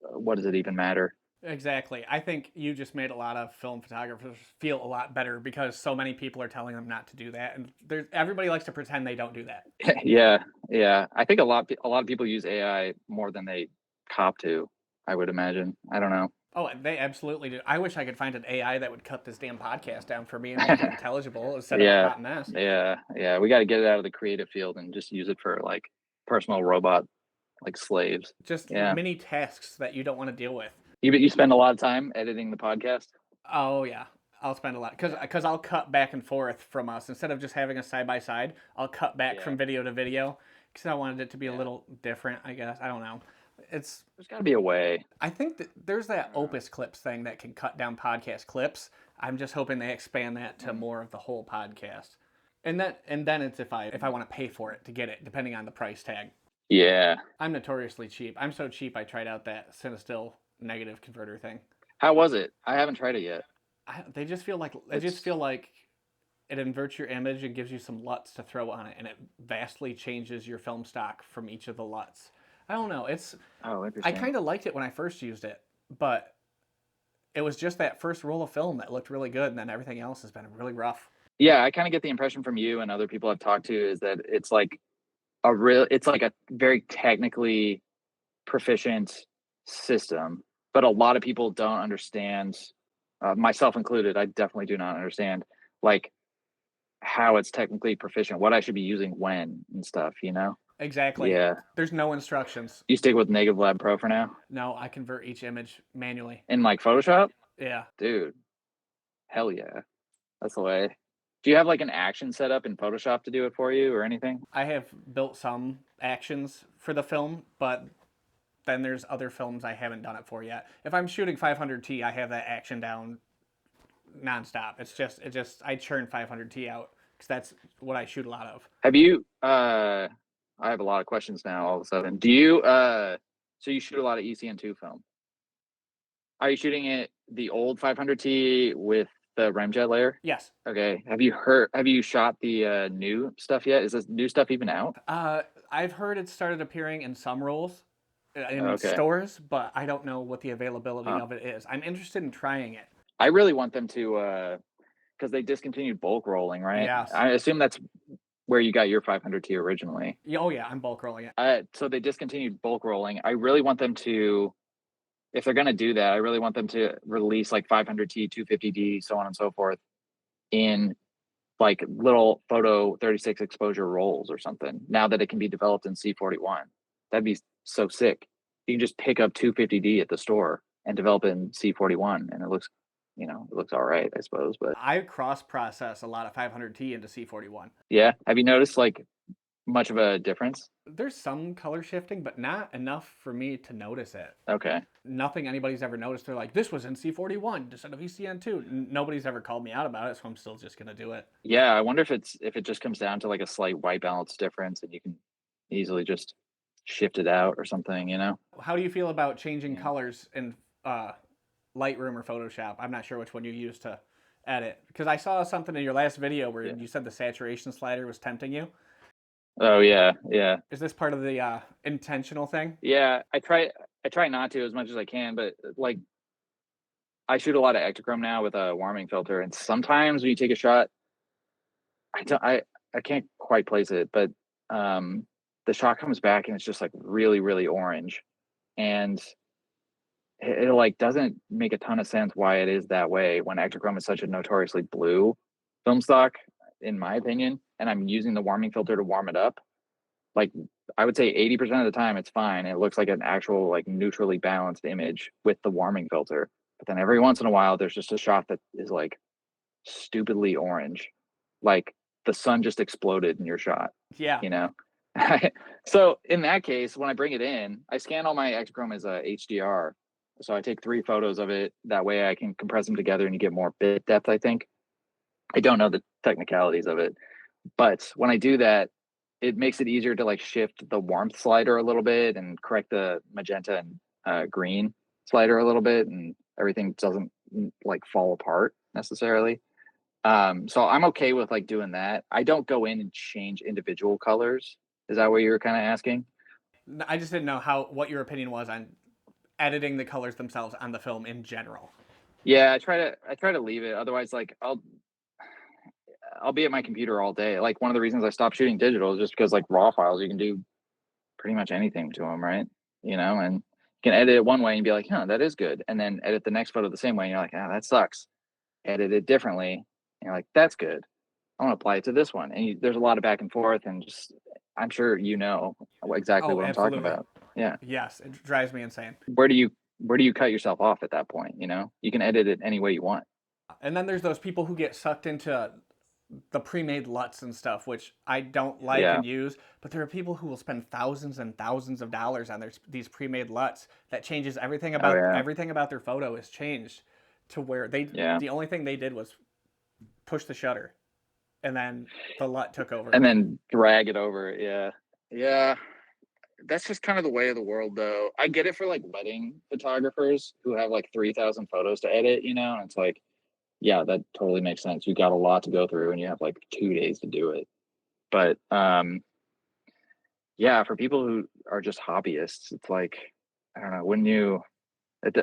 what does it even matter? Exactly. I think you just made a lot of film photographers feel a lot better because so many people are telling them not to do that, and everybody likes to pretend they don't do that. Yeah, yeah. I think a lot of people use AI more than they cop to. I would imagine. I don't know. Oh, they absolutely do. I wish I could find an AI that would cut this damn podcast down for me and make it intelligible instead of a Yeah, hot mess. yeah, yeah. We got to get it out of the creative field and just use it for like personal robot like slaves. Just Yeah. mini tasks that you don't want to deal with. You spend a lot of time editing the podcast. Oh yeah, I'll spend a lot because I'll cut back and forth from us instead of just having a side by side. I'll cut back Yeah. from video to video because I wanted it to be a Yeah. little different. I guess I don't know. It's There's got to be a way. I think that there's that Opus Clips thing that can cut down podcast clips. I'm just hoping they expand that to more of the whole podcast. And then it's if I want to pay for it to get it, depending on the price tag. Yeah. I'm notoriously cheap. I'm so cheap I tried out that Cinestill negative converter thing. How was it? I haven't tried it yet. They just feel like it inverts your image and gives you some LUTs to throw on it, and it vastly changes your film stock from each of the LUTs. I don't know. Oh, I interesting. kind of liked it when I first used it, but it was just that first roll of film that looked really good, and then everything else has been really rough. Yeah, I kind of get the impression from you and other people I've talked to is that it's like a very technically proficient system, but a lot of people don't understand, myself included. I definitely do not understand like how it's technically proficient, what I should be using when and stuff, Exactly. Yeah. There's no instructions. You stick with Negative Lab Pro for now? No, I convert each image manually. In like Photoshop? Yeah. Dude, hell yeah. That's the way. Do you have like an action set up in Photoshop to do it for you or anything? I have built some actions for the film, but then there's other films I haven't done it for yet. If I'm shooting 500T, I have that action down nonstop. It just I churn 500T out because that's what I shoot a lot of. Have you I have a lot of questions now all of a sudden. Do you so you shoot a lot of ECN2 film? Are you shooting it the old 500T with the remjet layer? Yes. Okay. Have you shot the new stuff yet? Is this new stuff even out? I've heard it started appearing in some rolls. in Okay. stores, but I don't know what the availability Huh. of it is. I'm interested in trying it. I really want them to, because they discontinued bulk rolling, right? Yes. I assume that's where you got your 500T originally. Oh yeah, I'm bulk rolling it. So they discontinued bulk rolling. I really want them to, if they're gonna do that, I really want them to release like 500T, 250D, so on and so forth, in like little photo 36 exposure rolls or something. Now that it can be developed in C41, that'd be so sick. You can just pick up 250D at the store and develop it in C41, and it looks, it looks all right, I suppose. But I cross process a lot of 500T into C41. yeah, have you noticed like much of a difference? There's some color shifting, but not enough for me to notice it. Okay. Nothing anybody's ever noticed. They're like, this was in C41 instead of ECN2. Nobody's ever called me out about it, so I'm still just gonna do it. Yeah, I wonder if it just comes down to like a slight white balance difference, and you can easily just shift it out or something, How do you feel about changing Yeah. colors in uh, Lightroom or Photoshop? I'm not sure which one you use to edit because I saw something in your last video where Yeah. you said the saturation slider was tempting you. Oh yeah, yeah. Is this part of the intentional thing? Yeah, I try not to as much as I can, but like I shoot a lot of ectochrome now with a warming filter, and sometimes when you take a shot, I don't I can't quite place it, but um the shot comes back and it's just like really, really orange. And it like doesn't make a ton of sense why it is that way when ectochrome is such a notoriously blue film stock, in my opinion, and I'm using the warming filter to warm it up. Like I would say 80% of the time it's fine. It looks like an actual like neutrally balanced image with the warming filter. But then every once in a while there's just a shot that is like stupidly orange. Like the sun just exploded in your shot, Yeah. you know? So in that case, when I bring it in, I scan all my ectochrome as a HDR. So I take 3 photos of it. That way I can compress them together and you get more bit depth, I think. I don't know the technicalities of it, but when I do that, it makes it easier to like shift the warmth slider a little bit and correct the magenta and green slider a little bit, and everything doesn't like fall apart necessarily. So I'm okay with like doing that. I don't go in and change individual colors. Is that what you were kind of asking? I just didn't know what your opinion was on editing the colors themselves on the film in general. Yeah, I try to leave it. Otherwise, like I'll be at my computer all day. Like one of the reasons I stopped shooting digital is just because like raw files, you can do pretty much anything to them, right? And you can edit it one way and be like, huh, that is good. And then edit the next photo the same way. And you're like, ah, that sucks. Edit it differently. And you're like, that's good. I want to apply it to this one. And there's a lot of back and forth. And just, I'm sure exactly Oh, what I'm talking absolutely. about. Yeah. Yes, it drives me insane. Where do you cut yourself off at that point? You can edit it any way you want. And then there's those people who get sucked into the pre-made LUTs and stuff, which I don't like Yeah. and use. But there are people who will spend thousands and thousands of dollars on these pre-made LUTs that changes Oh yeah. everything about their photo is changed to where Yeah. the only thing they did was push the shutter, and then the LUT took over. And then drag it over. Yeah. Yeah. That's just kind of the way of the world, though. I get it for like wedding photographers who have like 3,000 photos to edit, and it's like, yeah, that totally makes sense. You got a lot to go through and you have like 2 days to do it. But yeah, for people who are just hobbyists, it's like, I don't know,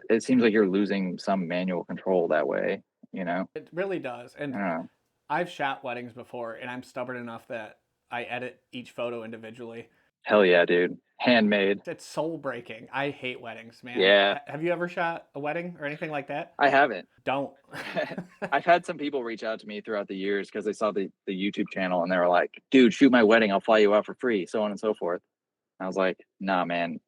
it seems like you're losing some manual control that way, you know? It really does. I And don't know. I've shot weddings before, and I'm stubborn enough that I edit each photo individually. Hell yeah, dude. Handmade. It's soul breaking. I hate weddings, man. Yeah, Have you ever shot a wedding or anything like that? I haven't. Don't. I've had some people reach out to me throughout the years because they saw the YouTube channel and they were like, dude, shoot my wedding. I'll fly you out for free, so on and so forth. I was like, nah, man,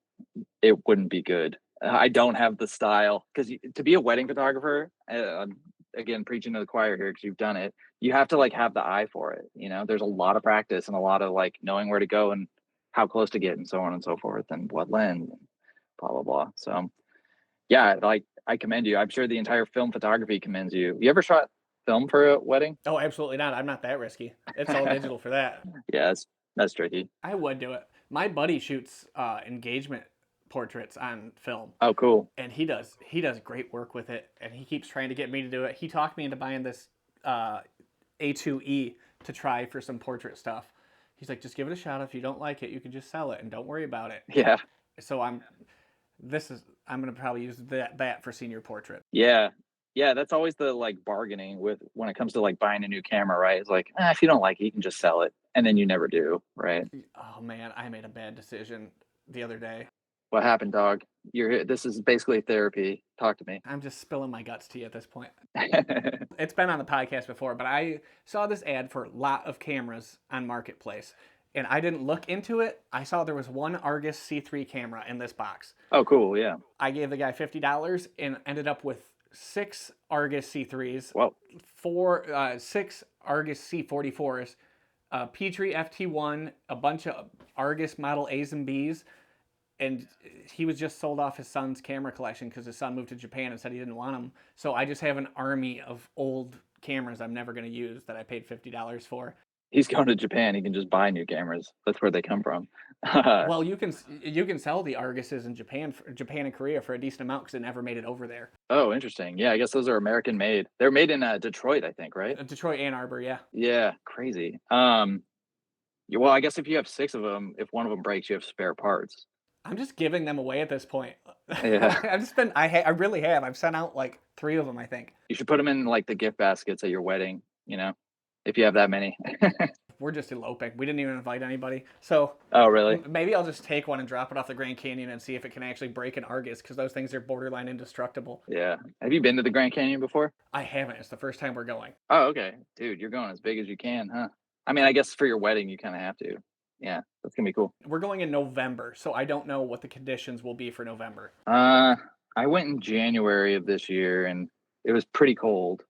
it wouldn't be good. I don't have the style because to be a wedding photographer, I'm again preaching to the choir here because you've done it. You have to like have the eye for it. There's a lot of practice and a lot of like knowing where to go and how close to get and so on and so forth and what lens and blah blah blah. So yeah, like I commend you. I'm sure the entire film photography commends you. You ever shot film for a wedding? Oh, absolutely not. I'm not that risky. It's all digital for that. Yeah, that's tricky. I would do it. My buddy shoots engagement portraits on film, Oh, cool. and he does great work with it. And he keeps trying to get me to do it. He talked me into buying this A2E to try for some portrait stuff. He's like, just give it a shot. If you don't like it, you can just sell it and don't worry about it. Yeah. So I'm gonna probably use that for senior portrait. Yeah. Yeah, that's always the, like, bargaining with when it comes to, like, buying a new camera, right? It's like, if you don't like it, you can just sell it," and then you never do, right? Oh man, I made a bad decision the other day. "What happened, dog? You're here this is basically therapy. Talk to me." I'm just spilling my guts to you at this point. It's been on the podcast before, but I saw this ad for a lot of cameras on Marketplace, and I didn't look into it. I saw there was one Argus C3 camera in this box. Oh, cool, yeah. I gave the guy $50 and ended up with 6 Argus C3s, Well, six Argus C44s, a Petrie FT1, a bunch of Argus Model A's and B's, and he was just sold off his son's camera collection because his son moved to Japan and said he didn't want them. So I just have an army of old cameras I'm never going to use that I paid $50 for. he's going to Japan, he can just buy new cameras. That's where they come from. Well, you can sell the Arguses in Japan and Korea for a decent amount because it never made it over there. Oh, interesting. Yeah, I guess those are American made. They're made in, Detroit, I think, right? Detroit, Ann Arbor, yeah. Yeah, crazy. Well, I guess if you have 6 of them, if one of them breaks, you have spare parts. I'm just giving them away at this point. Yeah. I really have. I've sent out like 3 of them, I think. You should put them in, like, the gift baskets at your wedding, if you have that many. We're just eloping. We didn't even invite anybody. So Oh, really? maybe I'll just take one and drop it off the Grand Canyon and see if it can actually break an Argus because those things are borderline indestructible. Yeah. Have you been to the Grand Canyon before? I haven't. It's the first time we're going. Oh, okay. Dude, you're going as big as you can, huh? I mean, I guess for your wedding, you kind of have to. Yeah, that's gonna be cool. We're going in November, so I don't know what the conditions will be for November. I went in January of this year, and it was pretty cold.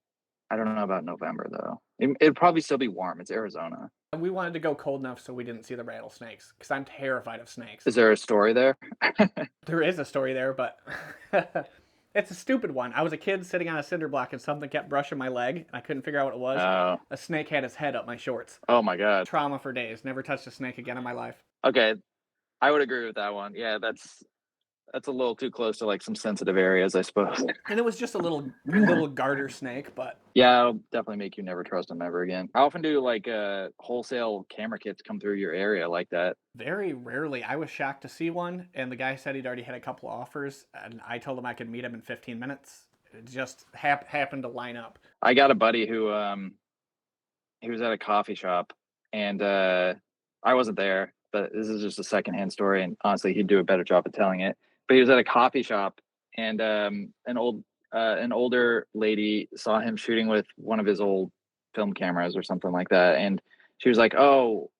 I don't know about November though. It'd probably still be warm. It's Arizona. And we wanted to go cold enough so we didn't see the rattlesnakes because I'm terrified of snakes. Is there a story there? There is a story there, but it's a stupid one. I was a kid sitting on a cinder block and something kept brushing my leg, and I couldn't figure out what it was. Oh. A snake had its head up my shorts. Oh my God. Trauma for days. Never touched a snake again in my life. Okay, I would agree with that one. Yeah, that's a little too close to like some sensitive areas, I suppose. And it was just a little garter snake, but Yeah, it'll definitely make you never trust them ever again. I often do like wholesale camera kits come through your area like that. very rarely. I was shocked to see one, and the guy said he'd already had a couple offers, and I told him I could meet him in 15 minutes. It just happened to line up. I got a buddy who he was at a coffee shop, and I wasn't there, but this is just a secondhand story, and honestly, he'd do a better job of telling it. But he was at a coffee shop, and an older lady saw him shooting with one of his old film cameras or something like that, and she was like, "Oh,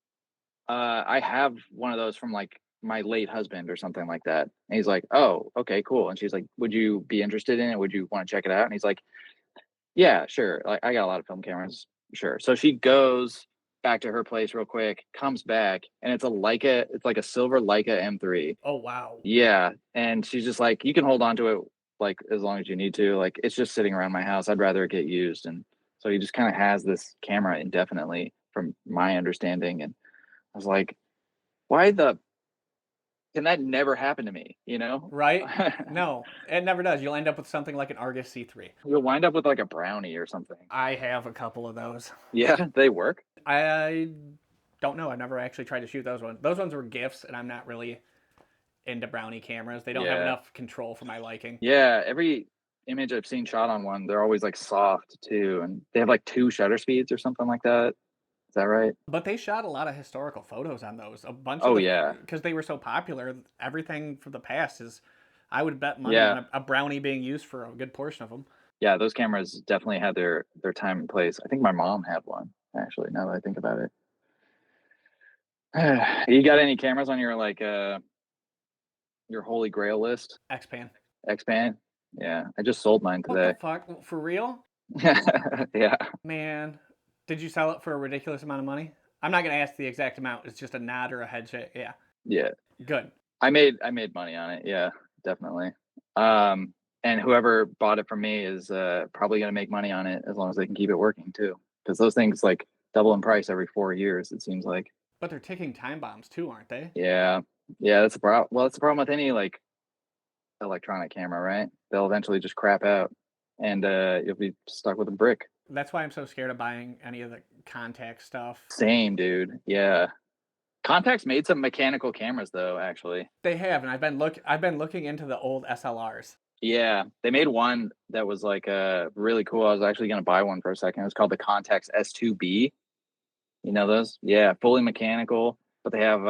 I have one of those from like my late husband or something like that." And he's like, "Oh, okay, cool." And she's like, "Would you be interested in it? Would you want to check it out?" And he's like, "Yeah, sure. Like I got a lot of film cameras, sure." So she goes back to her place real quick, comes back, and it's like a silver Leica M3. Oh, wow. Yeah, and she's just like, "You can hold on to it like as long as you need to. Like it's just sitting around my house. I'd rather it get used." And so he just kind of has this camera indefinitely, from my understanding. And I was like, "Why the can that never happen to me?" Right? No, it never does. You'll end up with something like an Argus C3. You'll wind up with like a brownie or something. I have a couple of those. Yeah, they work. I don't know. I've never actually tried to shoot those ones. Those ones were gifts, and I'm not really into brownie cameras. They don't have Yeah. enough control for my liking. Yeah, every image I've seen shot on one, they're always like soft too, and they have like 2 shutter speeds or something like that. Is that right? But they shot a lot of historical photos on those. A bunch Oh, of yeah. because they were so popular. Everything from the past is, I would bet money Yeah. on a brownie being used for a good portion of them. Yeah, those cameras definitely had their time and place. I think my mom had one, actually, now that I think about it. You got any cameras on your like your holy grail list? X-Pan. X-Pan? Yeah, I just sold mine What today. the fuck? For real? Yeah. Man, did you sell it for a ridiculous amount of money? I'm not gonna ask the exact amount. It's just a nod or a head shake. Yeah, Yeah. good. I made money on it. Yeah, definitely. And whoever bought it from me is probably gonna make money on it as long as they can keep it working too. Because those things like double in price every 4 years, it seems like. But they're ticking time bombs too, aren't they? Yeah. Yeah, that's a problem. Well, that's the problem with any like electronic camera, right? They'll eventually just crap out, and you'll be stuck with a brick. That's why I'm so scared of buying any of the contact stuff. Same, dude. Yeah. Contact's made some mechanical cameras though, actually. They have, and I've been looking into the old SLRs. Yeah, they made one that was like really cool. I was actually gonna buy one for a second. It was called the Contax S2B. You know those? Yeah, fully mechanical, but they have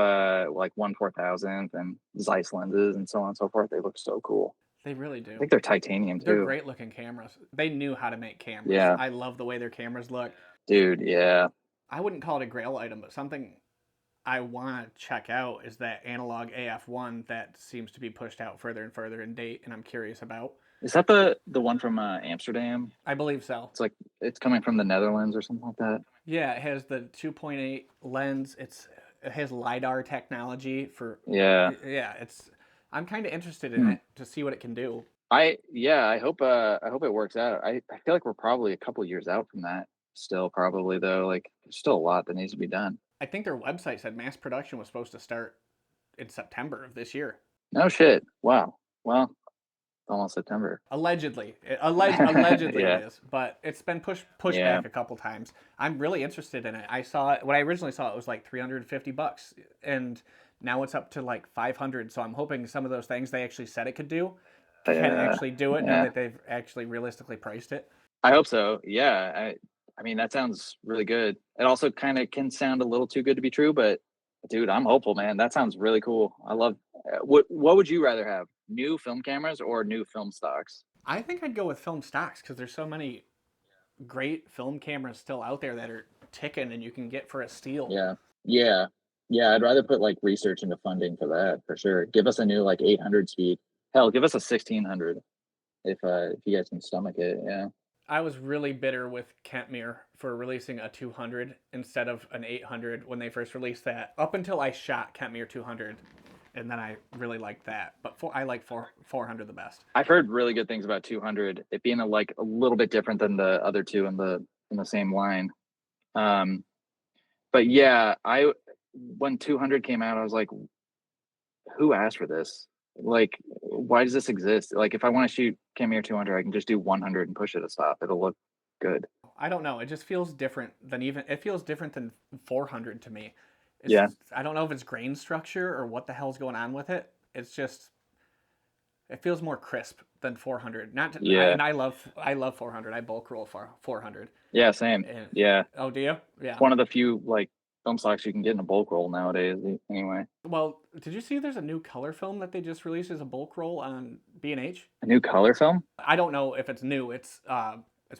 like 1/4000th and Zeiss lenses and so on and so forth. They look so cool. They really I do. think they're titanium They're too. great looking cameras. They knew how to make cameras. Yeah, I love the way their cameras look. dude. Yeah. I wouldn't call it a grail item, but something I want to check out is that analog AF1 that seems to be pushed out further and further in date, and I'm curious about. Is that the one from Amsterdam? I believe so. It's like it's coming from the Netherlands or something like that. Yeah, it has the 2.8 lens. It has lidar technology for. Yeah. Yeah, it's. I'm kind of interested in it to see what it can do. I hope it works out. I feel like we're probably a couple years out from that still probably though. Like there's still a lot that needs to be done. I think their website said mass production was supposed to start in September of this year. No shit. Wow. Well, it's almost September. Allegedly, allegedly Yeah. it is, but it's been pushed Yeah. back a couple times. I'm really interested in it. I saw it when I originally saw it was like $350, and now it's up to like 500. So I'm hoping some of those things they actually said it could do can actually do it now yeah. that they've actually realistically priced it. I hope so. Yeah. I mean that sounds really good. It also kind of can sound a little too good to be true, but dude, I'm hopeful, man. That sounds really cool. I love what would you rather have? New film cameras or new film stocks? I think I'd go with film stocks because there's so many great film cameras still out there that are ticking and you can get for a steal. Yeah. Yeah. Yeah, I'd rather put like research into funding for that for sure. Give us a new like 800 speed. Hell, give us a 1600 if you guys can stomach it. Yeah. I was really bitter with Kentmere for releasing a 200 instead of an 800 when they first released that. Up until I shot Kentmere 200, and then I really liked that. But I like 400 the best. I've heard really good things about 200. It being like a little bit different than the other two in the same line. But yeah, I when 200 came out, I was like, who asked for this? Like, why does this exist? Like, if I want to shoot Kentmere 200, I can just do 100 and push it a stop. It'll look good. I don't know. It just feels different than it feels different than 400 to me. Yeah. I don't know if it's grain structure or what the hell's going on with it. It's just it feels more crisp than 400. Not to, Yeah. and I love 400. I bulk roll for 400. Yeah, same. And, Yeah. oh, do you? Yeah. It's one of the few like film stocks you can get in a bulk roll nowadays. Anyway. Well, did you see there's a new color film that they just released as a bulk roll on B&H? A new color film? I don't know if it's new. It's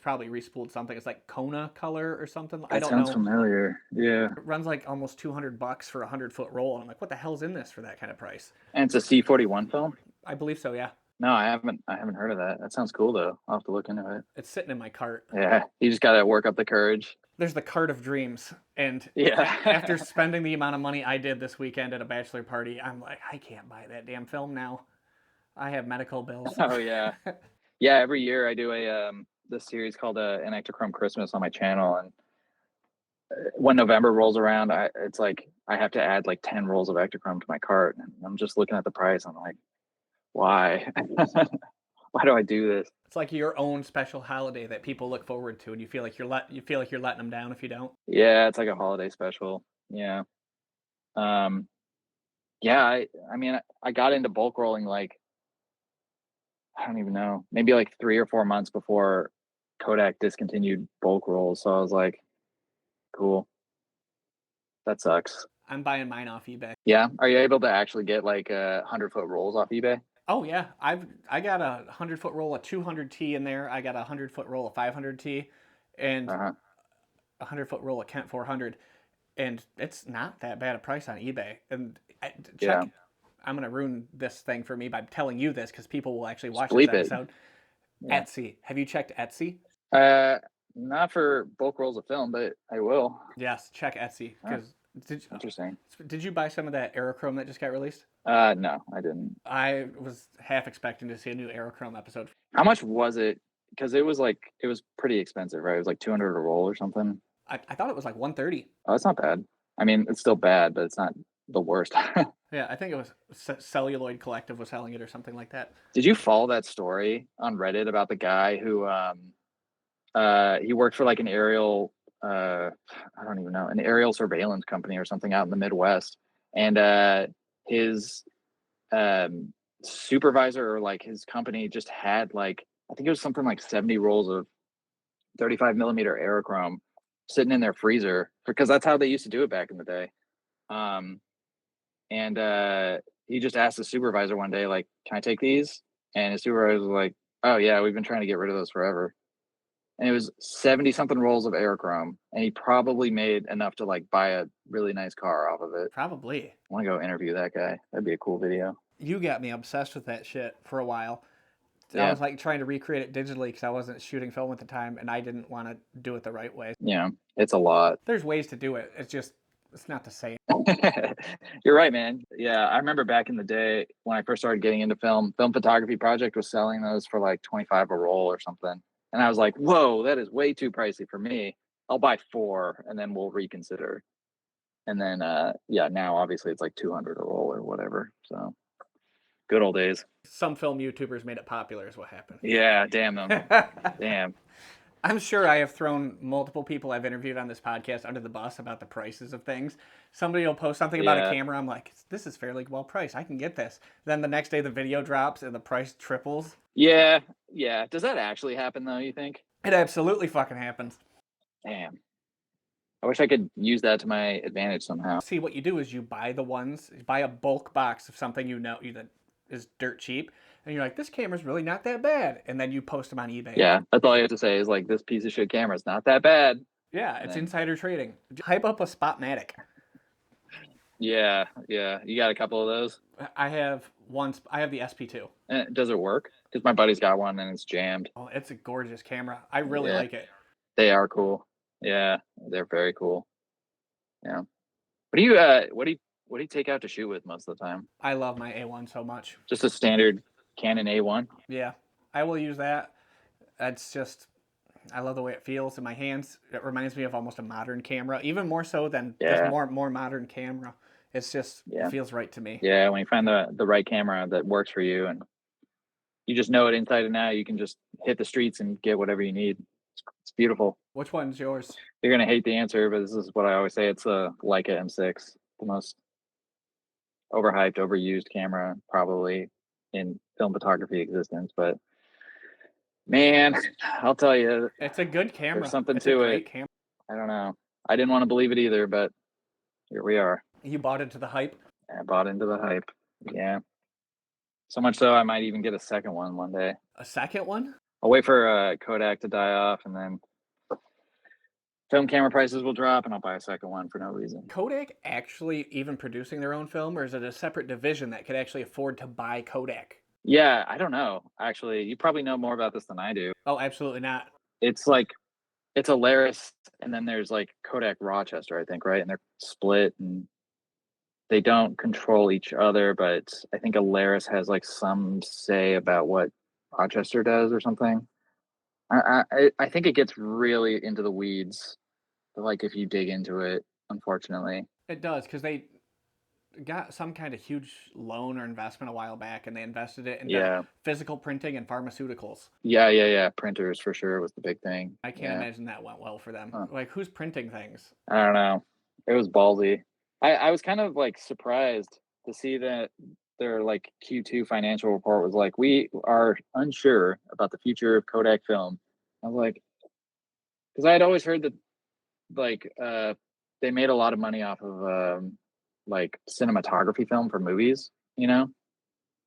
probably respooled something. It's like Kona color or something. I don't know. Sounds familiar. Yeah. It runs like almost $200 for a 100-foot roll. And I'm like, what the hell's in this for that kind of price? And it's a C41 film? I believe so, yeah. No, I haven't heard of that. That sounds cool though. I'll have to look into it. It's sitting in my cart. Yeah. You just gotta work up the courage. There's the cart of dreams. And Yeah. after spending the amount of money I did this weekend at a bachelor party, I'm like, I can't buy that damn film now. I have medical bills. Oh yeah. Yeah, every year I do a this series called an Ektachrome Christmas on my channel, and when November rolls around, it's like I have to add like 10 rolls of Ektachrome to my cart, and I'm just looking at the price. I'm like, why? Why do I do this? It's like your own special holiday that people look forward to, and you feel like you're letting them down if you don't. Yeah, it's like a holiday special. Yeah. Yeah, I mean I got into bulk rolling like I don't even know, maybe like 3 or 4 months before Kodak discontinued bulk rolls. So I was like, cool. That sucks. I'm buying mine off eBay. Yeah. Are you able to actually get like 100-foot rolls off eBay? Oh yeah, I got a 100-foot roll of 200T in there. I got a 100-foot roll of 500T, and a 100-foot roll of Kent 400, and it's not that bad a price on eBay. And check. I'm gonna ruin this thing for me by telling you this because people will actually watch this episode. Yeah. Etsy. Have you checked Etsy? Not for bulk rolls of film, but I will. Yes, check Etsy because. Interesting. Did you buy some of that Aerochrome that just got released? No, I didn't. I was half expecting to see a new Aerochrome episode. How much was it? Because it was pretty expensive, right? It was like 200 a roll or something. I thought it was like 130. Oh, that's not bad. I mean, it's still bad, but it's not the worst. Yeah, I think it was Celluloid Collective was selling it or something like that. Did you follow that story on Reddit about the guy who he worked for like an aerial I don't even know, an aerial surveillance company or something out in the Midwest, and his supervisor or like his company just had like I think it was something like 70 rolls of 35 millimeter aerochrome sitting in their freezer because that's how they used to do it back in the day. Um, and he just asked the supervisor one day, like, "Can I take these?" And his supervisor was like, "Oh yeah, we've been trying to get rid of those forever." And it was 70 something rolls of aerochrome, and he probably made enough to like buy a really nice car off of it. Probably. I want to go interview that guy. That'd be a cool video. You got me obsessed with that shit for a while. I Yeah, was like trying to recreate it digitally because I wasn't shooting film at the time and I didn't want to do it the right way. yeah, it's a lot. There's ways to do it. It's not the same. You're right, man. Yeah, I remember back in the day when I first started getting into film photography project was selling those for like 25 a roll or something. And I was like, whoa, that is way too pricey for me. I'll buy 4 and then we'll reconsider. And then yeah, now obviously it's like 200 a roll or whatever. So good old days. Some film YouTubers made it popular, is what happened. Yeah, damn them. Damn. I'm sure I have thrown multiple people I've interviewed on this podcast under the bus about the prices of things. Somebody will post something about a Yeah. camera. I'm like, this is fairly well priced. I can get this. Then the next day the video drops and the price triples. Yeah, yeah. Does that actually happen though, you think? It absolutely fucking happens. Damn. I wish I could use that to my advantage somehow. See, what you do is you buy you buy a bulk box of something that is dirt cheap, and you're like, this camera's really not that bad. And then you post them on eBay. Yeah, that's all you have to say is like this piece of shit camera is not that bad. Yeah, it's insider trading. Hype up a Spotmatic. Yeah, yeah. You got a couple of those? I have the SP2. Does it work? Because my buddy's got one and it's jammed. Oh, it's a gorgeous camera. I really like it. They are cool. Yeah, they're very cool. Yeah. What do you take out to shoot with most of the time? I love my A1 so much. Just a standard Canon A1? Yeah, I will use that. It's just, I love the way it feels in my hands. It reminds me of almost a modern camera, even more so than this more modern camera. It's just it feels right to me. Yeah, when you find the right camera that works for you and you just know it inside and out, you can just hit the streets and get whatever you need. It's beautiful. Which one's yours? You're gonna hate the answer, but this is what I always say. It's a Leica M6, the most overhyped, overused camera probably in film photography existence. But man, I'll tell you, it's a good camera. There's something it's to a great it. Camera. I don't know. I didn't want to believe it either, but here we are. You bought into the hype? I bought into the hype. Yeah. So much so I might even get a second one day. A second one? I'll wait for Kodak to die off and then film camera prices will drop and I'll buy a second one for no reason. Kodak actually even producing their own film, or is it a separate division that could actually afford to buy Kodak? Yeah, I don't know. Actually, you probably know more about this than I do. Oh, absolutely not. It's Alaris and then there's like Kodak Rochester, I think, right? And they're split and they don't control each other, but I think Alaris has like some say about what Rochester does or something. I think it gets really into the weeds, like if you dig into it, unfortunately. It does, because they got some kind of huge loan or investment a while back, and they invested it into physical printing and pharmaceuticals. Yeah. Printers for sure was the big thing. I can't imagine that went well for them. Like, who's printing things? I don't know. It was ballsy. I was kind of like surprised to see that their like Q2 financial report was like, we are unsure about the future of Kodak film. I was like, because I had always heard that like they made a lot of money off of like cinematography film for movies,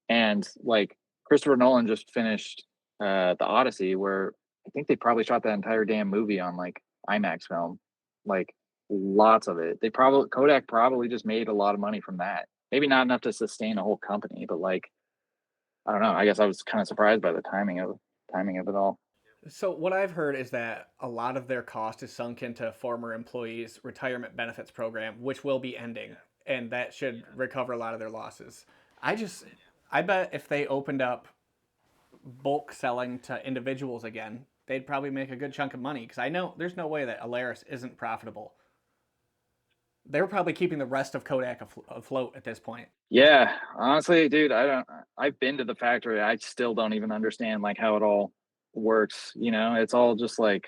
and like Christopher Nolan just finished the Odyssey, where I think they probably shot that entire damn movie on like IMAX film, like lots of it. Kodak probably just made a lot of money from that. Maybe not enough to sustain a whole company, but like I don't know. I guess I was kind of surprised by the timing of it all. So what I've heard is that a lot of their cost is sunk into former employees' retirement benefits program, which will be ending, and that should recover a lot of their losses. I bet if they opened up bulk selling to individuals again, they'd probably make a good chunk of money, because I know there's no way that Alaris isn't profitable. They were probably keeping the rest of Kodak afloat at this point. Yeah, honestly, dude, I've been to the factory. I still don't even understand like how it all works. It's all just like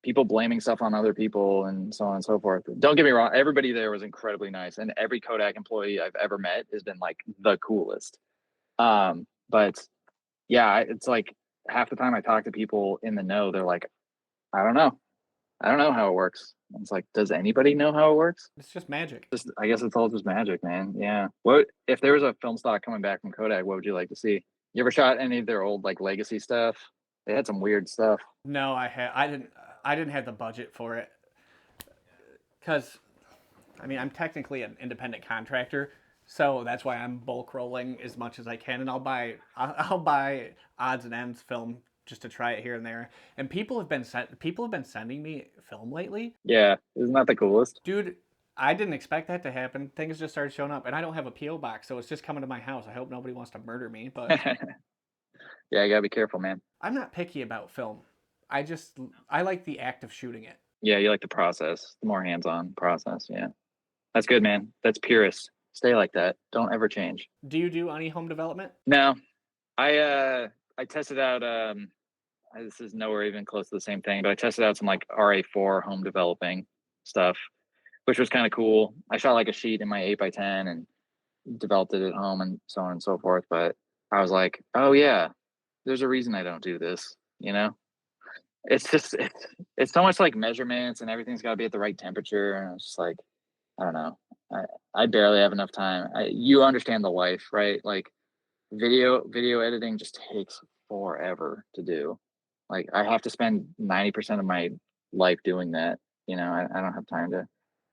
people blaming stuff on other people and so on and so forth. Don't get me wrong, everybody there was incredibly nice, and every Kodak employee I've ever met has been like the coolest. But yeah, it's like half the time I talk to people in the know, they're like, I don't know. I don't know how it works. And it's like, does anybody know how it works? It's just magic. I guess it's all just magic, man. Yeah. What if there was a film stock coming back from Kodak, what would you like to see? You ever shot any of their old like legacy stuff? They had some weird stuff. No, I didn't have the budget for it because I mean I'm technically an independent contractor, so that's why I'm bulk rolling as much as I can, and I'll buy odds and ends film just to try it here and there. And people have been sending me film lately. Yeah. Isn't that the coolest? Dude, I didn't expect that to happen. Things just started showing up, and I don't have a PO box, so it's just coming to my house. I hope nobody wants to murder me, but Yeah, you gotta be careful, man. I'm not picky about film. I like the act of shooting it. Yeah, you like the process, the more hands-on process. Yeah. That's good, man. That's purist. Stay like that. Don't ever change. Do you do any home development? No, I tested out this is nowhere even close to the same thing, but I tested out some like RA4 home developing stuff, which was kind of cool. I shot like a sheet in my 8x10 and developed it at home and so on and so forth. But I was like, oh yeah, there's a reason I don't do this, you know? It's just it's so much like measurements and everything's got to be at the right temperature, and it's just like I don't know. I barely have enough time. You understand the life, right? Like video editing just takes forever to do. Like I have to spend 90% of my life doing that. You know, I don't have time to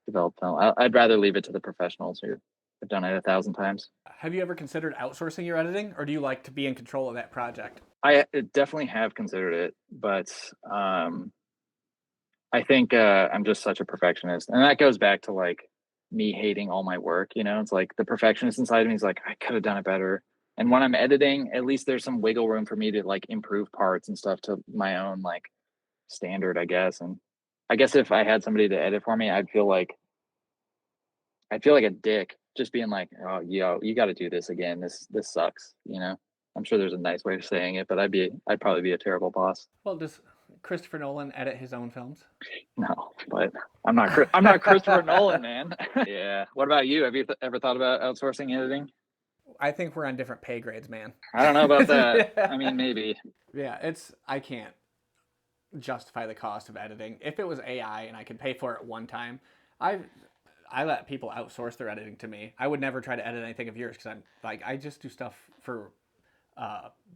develop film. I'd rather leave it to the professionals who have done it 1,000 times. Have you ever considered outsourcing your editing, or do you like to be in control of that project? I definitely have considered it, but I think I'm just such a perfectionist, and that goes back to like me hating all my work. You know, it's like the perfectionist inside of me is like I could have done it better. And when I'm editing, at least there's some wiggle room for me to like improve parts and stuff to my own like standard, I guess. And I guess if I had somebody to edit for me, I'd feel like a dick just being like, oh, yo, you got to do this again. This sucks. You know, I'm sure there's a nice way of saying it, but I'd probably be a terrible boss. Well, does Christopher Nolan edit his own films? No, but I'm not Christopher Nolan, man. Yeah. What about you? Have you ever thought about outsourcing editing? I think we're on different pay grades, man. I don't know about that. I mean, maybe. Yeah, I can't justify the cost of editing. If it was AI and I could pay for it one time, I I let people outsource their editing to me. I would never try to edit anything of yours because I'm like I just do stuff for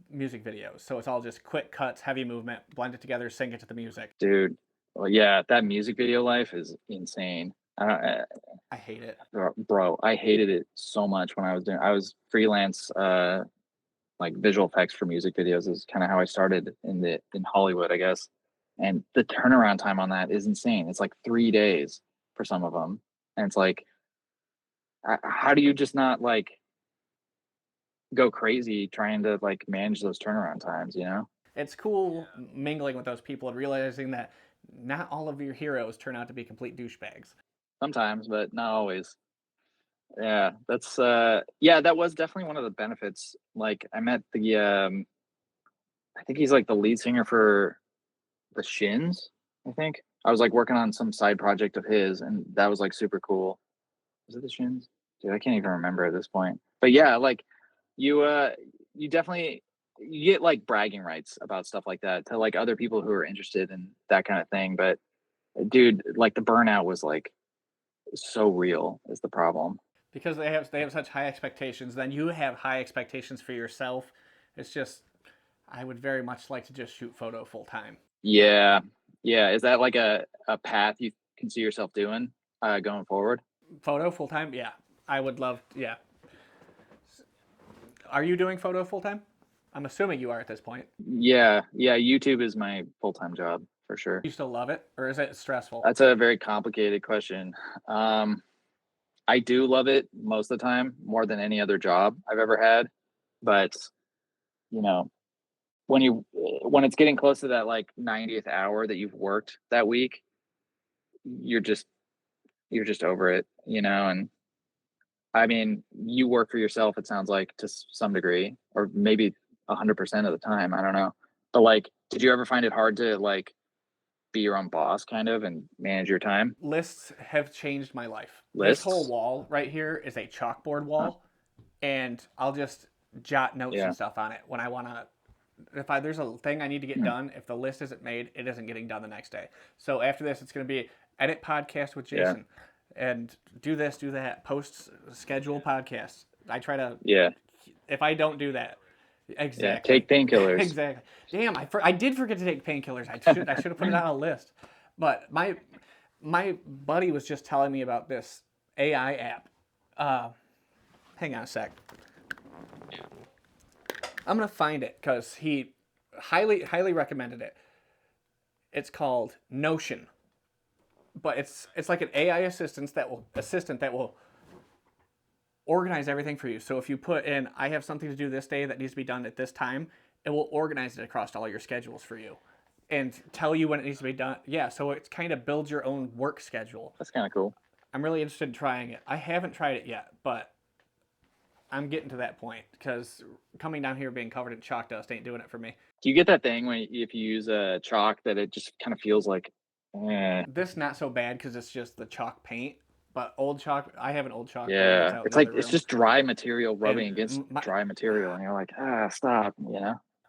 music videos, so it's all just quick cuts, heavy movement, blend it together, sync it to the music. Dude. Well, yeah, that music video life is insane. I hate it. Bro, I hated it so much when I was freelance like visual effects for music videos is kind of how I started in Hollywood, I guess. And the turnaround time on that is insane. It's like 3 days for some of them. And it's like how do you just not like go crazy trying to like manage those turnaround times, you know? It's cool mingling with those people and realizing that not all of your heroes turn out to be complete douchebags. Sometimes, but not always. Yeah, that's yeah, that was definitely one of the benefits. Like I met the I think he's like the lead singer for the Shins, I think. I was like working on some side project of his and that was like super cool. Was it the Shins? Dude, I can't even remember at this point. But yeah, like you definitely you get like bragging rights about stuff like that to like other people who are interested in that kind of thing. But dude, like the burnout was like so real is the problem. Because they have such high expectations, then you have high expectations for yourself. It's just I would very much like to just shoot photo full time. Yeah. Yeah. Is that like a path you can see yourself doing going forward? Photo full time? Yeah. I would love yeah. Are you doing photo full time? I'm assuming you are at this point. Yeah. Yeah. YouTube is my full-time job for sure. You still love it, or is it stressful? That's a very complicated question. I do love it most of the time more than any other job I've ever had. But, you know, when it's getting close to that like 90th hour that you've worked that week, you're just over it, you know, and I mean, you work for yourself, it sounds like to some degree, or maybe 100% of the time. I don't know. But like, did you ever find it hard to like be your own boss kind of and manage your time. Lists have changed my life. This whole Lists? wall right here is a chalkboard Huh. wall, and I'll just jot notes Yeah. and stuff on it when I want to. If there's a thing I need to get Hmm. done, if the list isn't made, it isn't getting done the next day. So after this, it's going to be edit podcast with Yeah. Jason, and do this, do that, post schedule podcasts. I try to. Yeah. If I don't do that, Yeah. exactly, Take painkillers. exactly. Damn, I did forget to take painkillers. I should have put it on a list. But my buddy was just telling me about this AI app. Hang on a sec. I'm gonna find it because he highly recommended it. It's called Notion, but it's like an AI assistant that will organize everything for you. So if you put in, I have something to do this day that needs to be done at this time, it will organize it across all your schedules for you, and tell you when it needs to be done. Yeah, so it's kind of builds your own work schedule. That's kind of cool. I'm really interested in trying it. I haven't tried it yet, but I'm getting to that point because coming down here being covered in chalk dust ain't doing it for me. Do you get that thing when if you use a chalk that it just kind of feels like, This not so bad because it's just the chalk paint, but old chalk. I have an old chalkboard that's yeah, out in it's the like other it's room. just dry material rubbing And against dry material, and you're like, stop,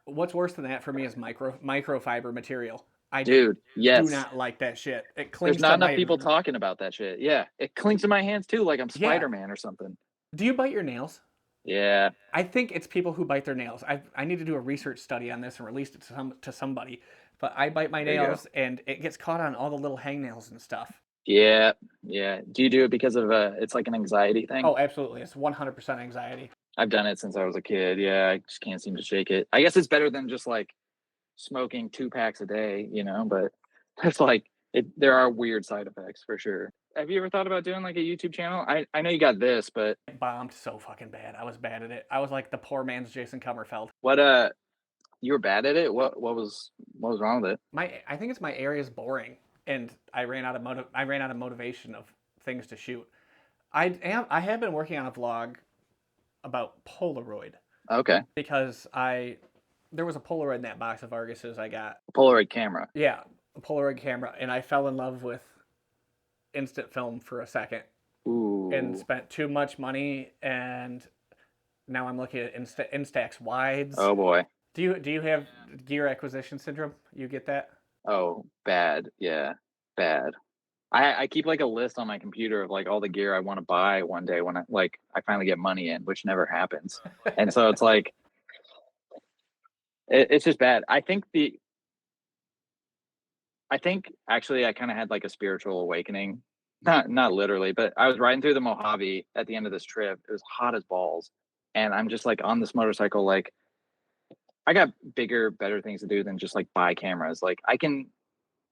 what's worse than that for me is microfiber material. I Dude, do yes. not like that shit. It There's clings not to enough my. people talking about that shit. Yeah, it clings to my hands too, like I'm Yeah. Spider-Man or something. Do you bite your nails? Yeah, I think it's people who bite their nails. I need to do a research study on this and release it to somebody. But I bite my there you go. nails and it gets caught on all the little hangnails and stuff. Yeah, yeah. Do you do it because of it's like an anxiety thing? Oh, absolutely. It's 100% anxiety. I've done it since I was a kid. Yeah, I just can't seem to shake it. I guess it's better than just like smoking 2 packs a day, but it's like there are weird side effects for sure. Have you ever thought about doing like a YouTube channel? I know you got this, but It bombed so fucking bad. I was bad at it. I was like the poor man's Jason Kummerfeldt. what you were bad at it? What was wrong with it? I think it's my area is boring, and I ran out of motivation of things to shoot. I have been working on a vlog about Polaroid Okay. because there was a Polaroid in that box of Arguses I got. Polaroid camera. Yeah, a Polaroid camera, and I fell in love with instant film for a second Ooh. and spent too much money, and now I'm looking at Instax wides. Oh boy. Do you have gear acquisition syndrome? You get that? Oh, bad. Yeah, bad. I keep like a list on my computer of like all the gear I want to buy one day when I finally get money in, which never happens. And so it's like it's just bad. I think actually I kind of had like a spiritual awakening. Not literally, but I was riding through the Mojave at the end of this trip. It was hot as balls. And I'm just like on this motorcycle, like I got bigger, better things to do than just like buy cameras. Like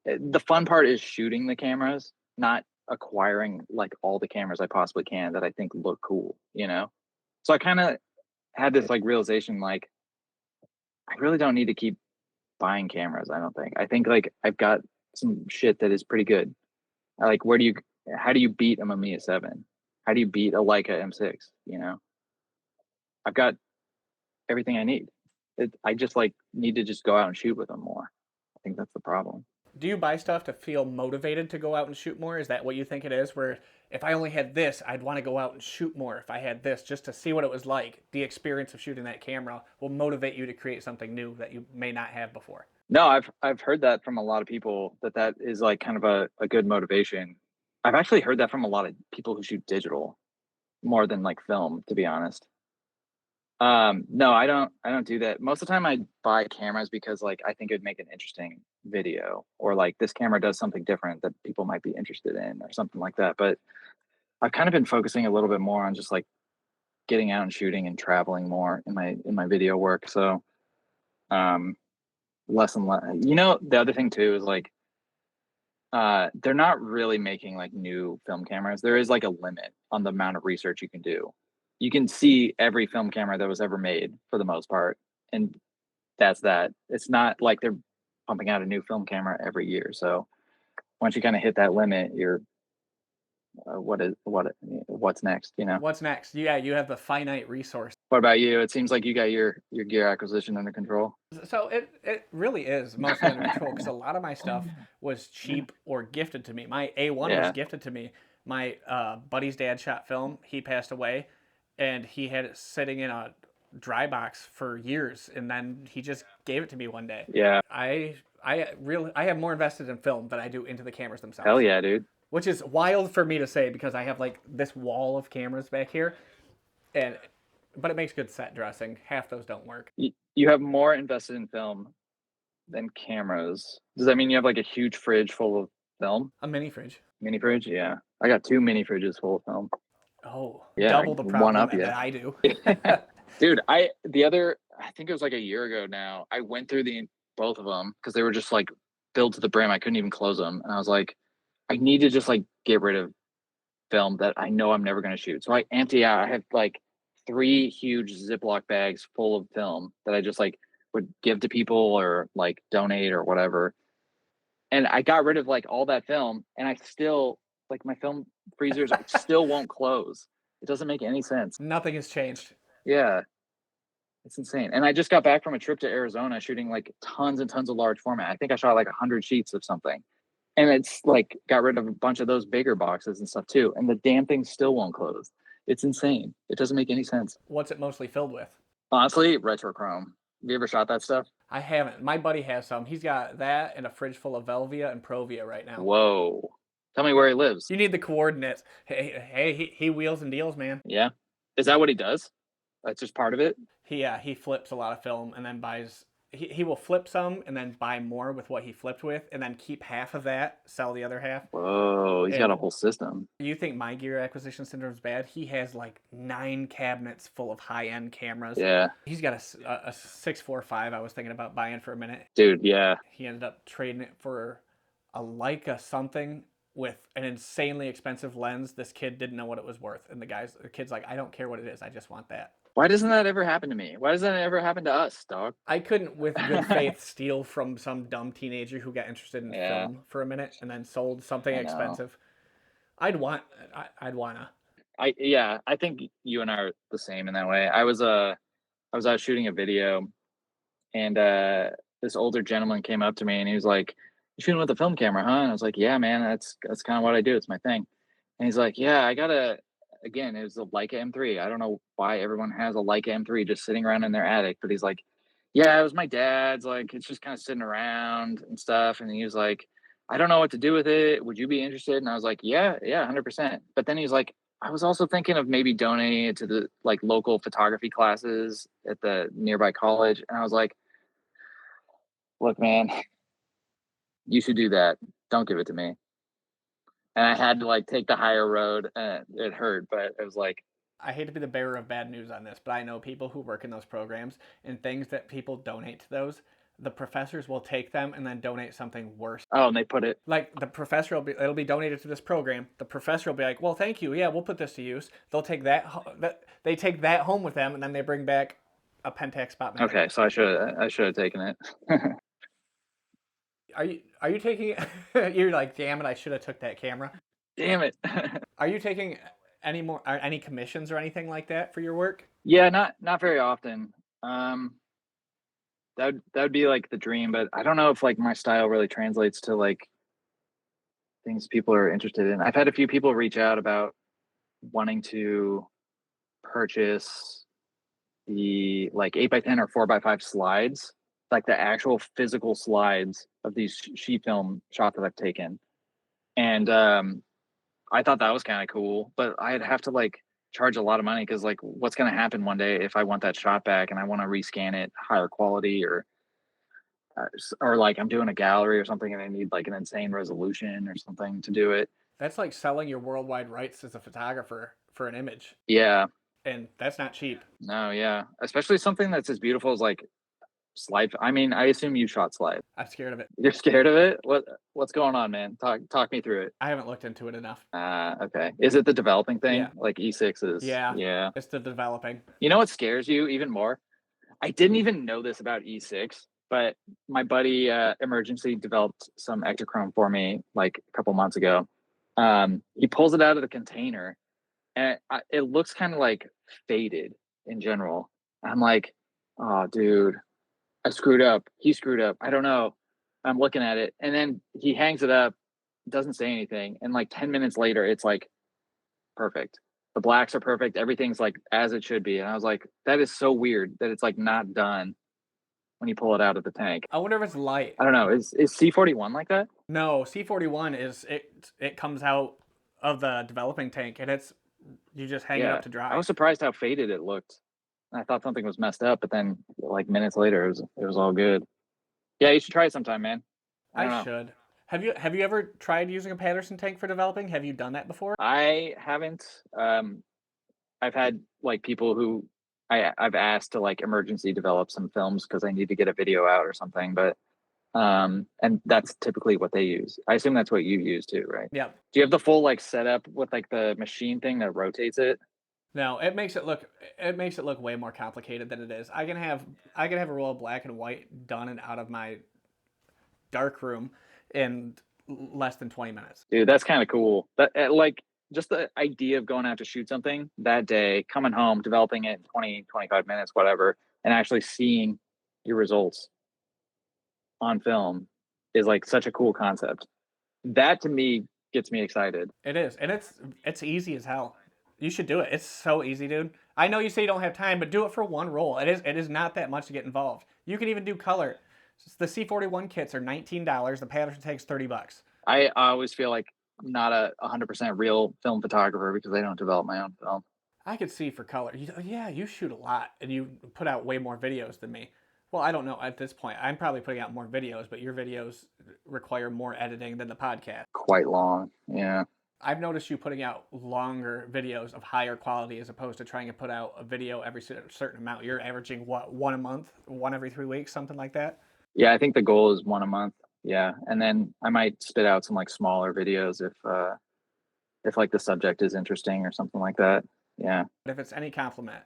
the fun part is shooting the cameras, not acquiring like all the cameras I possibly can that I think look cool, So I kind of had this like realization, like I really don't need to keep buying cameras. I don't think. I think like I've got some shit that is pretty good. Like how do you beat a Mamiya 7? How do you beat a Leica M6? I've got everything I need. I just like need to just go out and shoot with them more. I think that's the problem. Do you buy stuff to feel motivated to go out and shoot more? Is that what you think it is? Where if I only had this, I'd want to go out and shoot more. If I had this, just to see what it was like, the experience of shooting that camera will motivate you to create something new that you may not have before. No, I've heard that from a lot of people that is like kind of a good motivation. I've actually heard that from a lot of people who shoot digital more than like film, to be honest. No, I don't do that. Most of the time I buy cameras because like I think it'd make an interesting video, or like this camera does something different that people might be interested in or something like that. But I've kind of been focusing a little bit more on just like getting out and shooting and traveling more in my video work. So less and less. The other thing too is like they're not really making like new film cameras. There is like a limit on the amount of research you can do. You can see every film camera that was ever made for the most part, and that's that. It's not like they're pumping out a new film camera every year. So once you kind of hit that limit, what's next, you know? What's next? Yeah, you have the finite resource. What about you? It seems like you got your gear acquisition under control. So it really is mostly under control because a lot of my stuff was cheap or gifted to me. My A1 was Yeah. gifted to me. My buddy's dad shot film. He passed away, and he had it sitting in a dry box for years, and then he just gave it to me one day. Yeah. I have more invested in film than I do into the cameras Hell themselves, yeah, dude. which is wild for me to say because I have like this wall of cameras back here, and but it makes good set dressing. Half those don't work. You have more invested in film than cameras. Does that mean you have like a huge fridge full of film? A mini fridge. Mini fridge? Yeah. I got 2 mini fridges full of film. Oh, Yeah, double the one problem up you. that I do. Dude, I think it was like a year ago now. I went through both of them because they were just like filled to the brim. I couldn't even close them, and I was like, I need to just like get rid of film that I know I'm never going to shoot. So I empty out. I have like 3 huge Ziploc bags full of film that I just like would give to people or like donate or whatever. And I got rid of like all that film, and I still like my film freezers still won't close. It doesn't make any sense. Nothing has changed. Yeah, it's insane. And I just got back from a trip to Arizona shooting like tons and tons of large format. I think I shot like 100 sheets of something. And it's like got rid of a bunch of those bigger boxes and stuff too. And the damn thing still won't close. It's insane. It doesn't make any sense. What's it mostly filled with? Honestly, retrochrome. Have you ever shot that stuff? I haven't. My buddy has some. He's got that and a fridge full of Velvia and Provia right now. Whoa. Tell me where he lives. You need the coordinates. Hey, he wheels and deals, man. Yeah. Is that what he does? That's just part of it? He flips a lot of film and then buys. He will flip some and then buy more with what he flipped with and then keep half of that, sell the other half. Whoa, he's got a whole system. You think my gear acquisition syndrome is bad? He has like 9 cabinets full of high-end cameras. Yeah. He's got a 645 I was thinking about buying for a minute. Dude, yeah. He ended up trading it for a Leica something with an insanely expensive lens. This kid didn't know what it was worth. And the kid's like, I don't care what it is. I just want that. Why doesn't that ever happen to me? Why doesn't that ever happen to us, dog? I couldn't, with good faith, steal from some dumb teenager who got interested in film for a minute and then sold something expensive. I'd wanna. I think you and I are the same in that way. I was out shooting a video, and this older gentleman came up to me and he was like, "You shooting with a film camera, huh?" And I was like, "Yeah, man, that's kind of what I do. It's my thing." And he's like, "Yeah, I gotta." Again, it was a Leica M3. I don't know why everyone has a Leica M3 just sitting around in their attic, but he's like, yeah, it was my dad's. Like, it's just kind of sitting around and stuff. And he was like, I don't know what to do with it. Would you be interested? And I was like, yeah, 100%. But then he's like, I was also thinking of maybe donating it to the like local photography classes at the nearby college. And I was like, look, man, you should do that. Don't give it to me. And I had to like take the higher road, and it hurt, but it was like, I hate to be the bearer of bad news on this, but I know people who work in those programs and things that people donate to those. The professors will take them and then donate something worse. Oh, and they put it like the professor it'll be donated to this program. The professor will be like, "Well, thank you. Yeah, we'll put this to use." They'll take they take that home with them, and then they bring back a Pentax spot matic. Okay, so I should have taken it. Are you taking it? You're like, damn it, I should have took that camera. Damn it. Are you taking any commissions or anything like that for your work? Yeah, not very often. That would be like the dream, but I don't know if like my style really translates to like things people are interested in. I've had a few people reach out about wanting to purchase the like 8x10 or 4x5 slides, like the actual physical slides of these sheet film shots that I've taken. And I thought that was kind of cool, but I'd have to like charge a lot of money because like what's going to happen one day if I want that shot back and I want to rescan it higher quality or like I'm doing a gallery or something and I need like an insane resolution or something to do it. That's like selling your worldwide rights as a photographer for an image. Yeah. And that's not cheap. No, yeah. Especially something that's as beautiful as like slide. I mean, I assume you shot slide. I'm scared of it. You're scared of it? What's going on, man? Talk me through it. I haven't looked into it enough. Okay. Is it the developing thing? Yeah. Like E6s? Yeah. It's the developing. You know what scares you even more? I didn't even know this about E6, but my buddy emergency developed some Ektachrome for me like a couple months ago. He pulls it out of the container, and it looks kind of like faded in general. I'm like, oh, dude, I screwed up. He screwed up. I don't know. I'm looking at it, and then he hangs it up, doesn't say anything, and like 10 minutes later, it's like perfect. The blacks are perfect. Everything's like as it should be. And I was like, that is so weird that it's like not done when you pull it out of the tank. I wonder if it's light. I don't know. Is C41 like that? No, C41 is it comes out of the developing tank and it's you just hang it Yeah. up to dry. I was surprised how faded it looked. I thought something was messed up, but then like minutes later it was all good. Yeah, you should try it sometime, man. I don't I know. should. Have you ever tried using a Patterson tank for developing? Have you done that before? I haven't. I've had like people who I've asked to like emergency develop some films because I need to get a video out or something, but and that's typically what they use. I assume that's what you use too, right? Yeah. Do you have the full like setup with like the machine thing that rotates it? No, it makes it look way more complicated than it is. I can have a roll of black and white done and out of my dark room in less than 20 minutes. Dude, that's kind of cool. That like just the idea of going out to shoot something that day, coming home, developing it in 20, 25 minutes, whatever, and actually seeing your results on film is like such a cool concept. That to me gets me excited. It is, and it's easy as hell. You should do it. It's so easy, dude. I know you say you don't have time, but do it for one roll. It is not that much to get involved. You can even do color. The C41 kits are $19. The Patterson takes $30. I always feel like not a 100% real film photographer because I don't develop my own film. I could see for color. Yeah, you shoot a lot, and you put out way more videos than me. Well, I don't know at this point. I'm probably putting out more videos, but your videos require more editing than the podcast. Quite long. Yeah. I've noticed you putting out longer videos of higher quality as opposed to trying to put out a video every certain amount. You're averaging what, one a month, one every 3 weeks, something like that? Yeah, I think the goal is one a month. Yeah. And then I might spit out some like smaller videos if like the subject is interesting or something like that. Yeah. But if it's any compliment,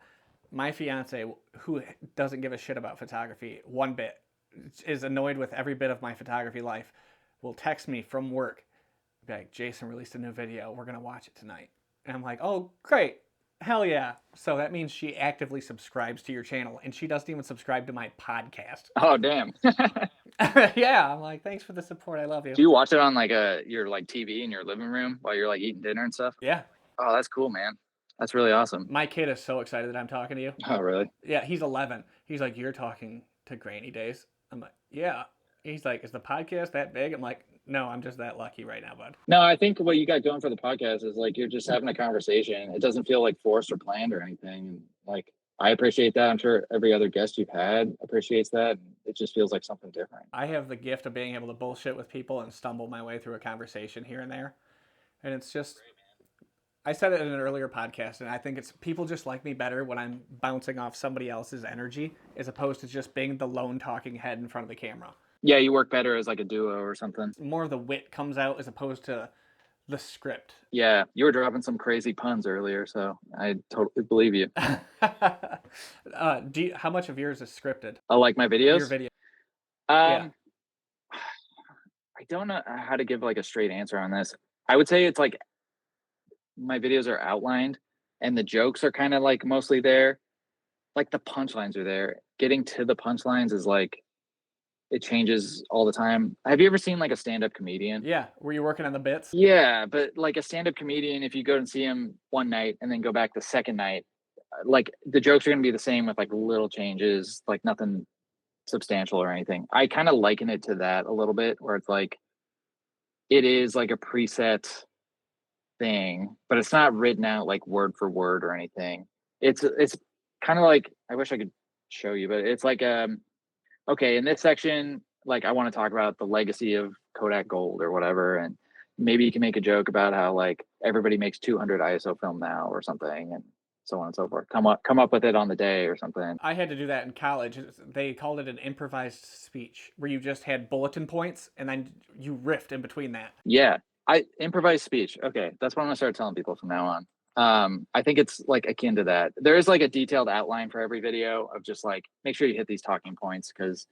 my fiance, who doesn't give a shit about photography one bit, is annoyed with every bit of my photography life, will text me from work, be like, Jason released a new video. We're going to watch it tonight. And I'm like, oh, great. Hell yeah. So that means she actively subscribes to your channel, and she doesn't even subscribe to my podcast. Oh, damn. Yeah, I'm like, thanks for the support. I love you. Do you watch it on like your like TV in your living room while you're like eating dinner and stuff? Yeah. Oh, that's cool, man. That's really awesome. My kid is so excited that I'm talking to you. Oh, really? Yeah, he's 11. He's like, you're talking to Grainy Days. I'm like, yeah. He's like, is the podcast that big? I'm like, no, I'm just that lucky right now, bud. No, I think what you got going for the podcast is like you're just having a conversation. It doesn't feel like forced or planned or anything. And like I appreciate that. I'm sure every other guest you've had appreciates that. It just feels like something different. I have the gift of being able to bullshit with people and stumble my way through a conversation here and there. And it's just, I said it in an earlier podcast, and I think it's people just like me better when I'm bouncing off somebody else's energy as opposed to just being the lone talking head in front of the camera. Yeah, you work better as like a duo or something. More of the wit comes out as opposed to the script. Yeah, you were dropping some crazy puns earlier, so I totally believe you. How much of yours is scripted? I like my videos. Your video. Yeah. I don't know how to give like a straight answer on this. I would say it's like my videos are outlined and the jokes are kind of like mostly there. Like the punchlines are there. Getting to the punchlines is like it changes all the time. Have you ever seen like a stand-up comedian? Yeah. Were you working on the bits? Yeah, but like a stand-up comedian, if you go and see him one night and then go back the second night, like the jokes are going to be the same with like little changes, like nothing substantial or anything. I kind of liken it to that a little bit, where it's like it is like a preset thing, but it's not written out like word for word or anything. It's kind of like, I wish I could show you, but it's like okay, in this section, like I want to talk about the legacy of Kodak Gold or whatever, and maybe you can make a joke about how like everybody makes 200 ISO film now or something, and so on and so forth. Come up with it on the day or something. I had to do that in college. They called it an improvised speech, where you just had bulletin points and then you riffed in between that. Yeah, I improvised speech. Okay, that's what I'm gonna start telling people from now on. I think it's like akin to that. There is like a detailed outline for every video of just like, make sure you hit these talking points, because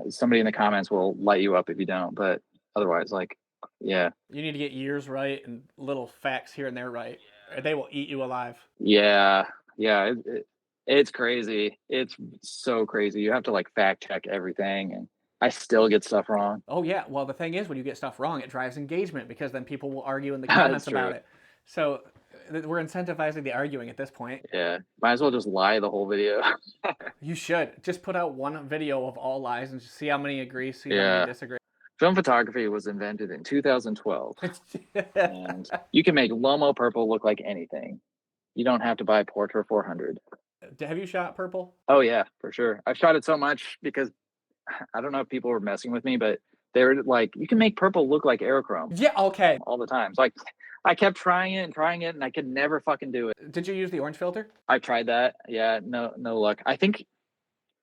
somebody in the comments will light you up if you don't. But otherwise, like Yeah. You need to get years right and little facts here and there right. Or they will eat you alive. Yeah. Yeah. It's crazy. It's so crazy. You have to like fact check everything, and I still get stuff wrong. Oh yeah. Well, the thing is, when you get stuff wrong, it drives engagement because then people will argue in the That's comments true. about it. So we're incentivizing the arguing at this point. Yeah. Might as well just lie the whole video. You should just put out one video of all lies and just see how many agree, see how many Yeah. disagree. Film photography was invented in 2012, and you can make Lomo purple look like anything. You don't have to buy Portra 400. Have you shot purple? Oh yeah, for sure. I've shot it so much because I don't know if people were messing with me, but they were like, "You can make purple look like aerochrome," Yeah. Okay. all the time. So I kept trying it and trying it, and I could never fucking do it. Did you use the orange filter? I tried that. Yeah, no luck. I think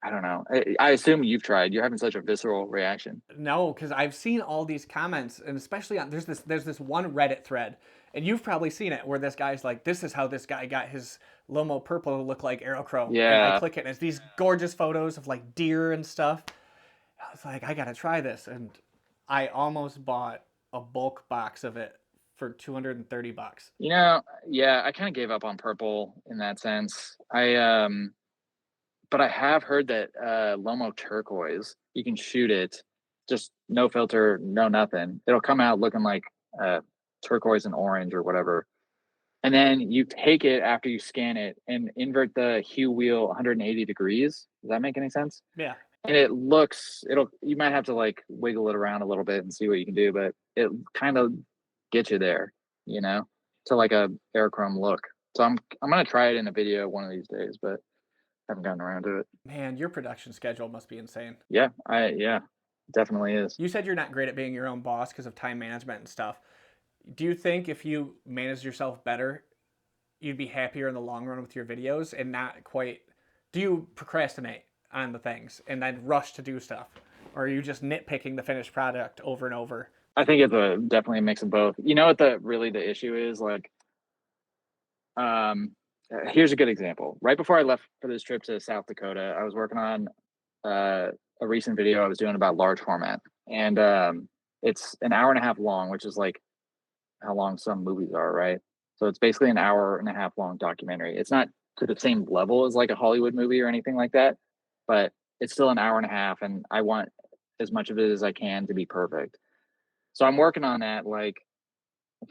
I don't know. I assume you've tried. You're having such a visceral reaction. No, because I've seen all these comments, and especially on there's this one Reddit thread, and you've probably seen it where this guy's like, "This is how this guy got his Lomo purple to look like aerochrome," and I Yeah, click it, and it's these gorgeous photos of like deer and stuff. I was like, I gotta try this, and I almost bought a bulk box of it for $230. yeah. I kind of gave up on purple in that sense. But I have heard that Lomo turquoise, you can shoot it, just no filter, no nothing. It'll come out looking like turquoise and orange or whatever. And then you take it after you scan it and invert the hue wheel 180 degrees. Does that make any sense? Yeah, And you might have to like wiggle it around a little bit and see what you can do, but it kind of gets you there, you know, to like a airchrome look. So I'm gonna try it in a video one of these days, but haven't gotten around to it. man, your production schedule must be insane. Yeah, definitely is. You said you're not great at being your own boss because of time management and stuff. Do you think if you managed yourself better, you'd be happier in the long run with your videos and not quite? Do you procrastinate on the things and then rush to do stuff, or are you just nitpicking the finished product over and over? I think it's definitely a mix of both. You know what the issue is? Like, um, here's a good example. Right before I left for this trip to South Dakota, I was working on a recent video I was doing about large format, and it's an hour and a half long, which is like how long some movies are, right? So it's basically an hour and a half long documentary. It's not to the same level as like a Hollywood movie or anything like that, but it's still an hour and a half, and I want as much of it as I can to be perfect. So I'm working on that like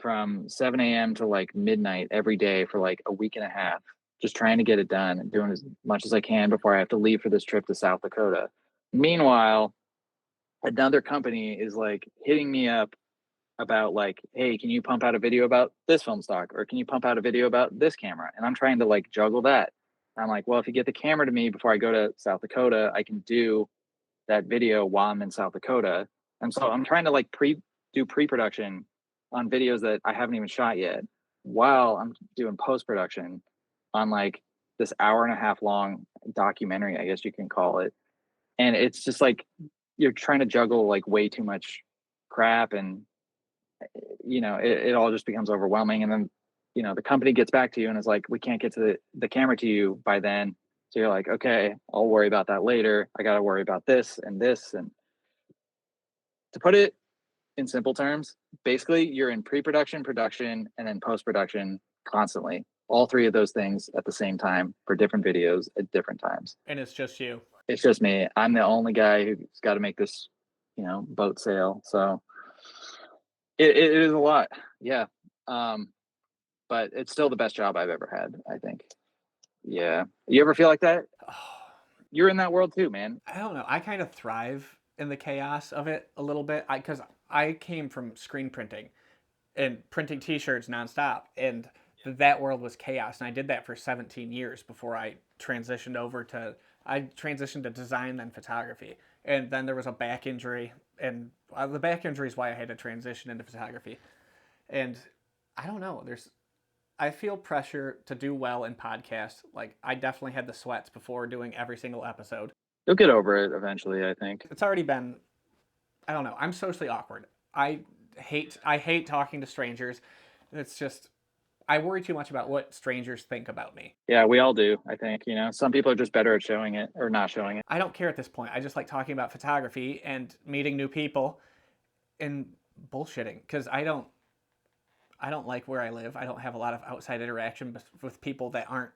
from 7 a.m. to like midnight every day for like a week and a half, just trying to get it done and doing as much as I can before I have to leave for this trip to South Dakota. Meanwhile, another company is like hitting me up about like, hey, can you pump out a video about this film stock, or can you pump out a video about this camera? And I'm trying to like juggle that. I'm like, well, if you get the camera to me before I go to South Dakota, I can do that video while I'm in South Dakota. And so I'm trying to like pre-production on videos that I haven't even shot yet, while I'm doing post-production on like this hour and a half long documentary, I guess you can call it. And it's just like you're trying to juggle like way too much crap, and it all just becomes overwhelming. And then the company gets back to you and is like, we can't get to the camera to you by then. So you're like, okay, I'll worry about that later. I got to worry about this and this. And to put it in simple terms, basically you're in pre-production, production, and then post-production constantly. All three of those things at the same time for different videos at different times. And it's just you. It's just me. I'm the only guy who's got to make this, boat sail. So it is a lot. Yeah. But it's still the best job I've ever had, I think. Yeah. You ever feel like that? You're in that world too, man. I don't know. I kind of thrive in the chaos of it a little bit because I came from screen printing and printing T-shirts nonstop, and that world was chaos. And I did that for 17 years before I transitioned over to design, then photography, and then there was a back injury, and the back injury is why I had to transition into photography. And I don't know. I feel pressure to do well in podcasts. Like I definitely had the sweats before doing every single episode. You'll get over it eventually, I think. It's already been, I don't know. I'm socially awkward. I hate talking to strangers. It's just I worry too much about what strangers think about me. Yeah, we all do, I think. Some people are just better at showing it or not showing it. I don't care at this point. I just like talking about photography and meeting new people. And bullshitting because I don't like where I live. I don't have a lot of outside interaction with people that aren't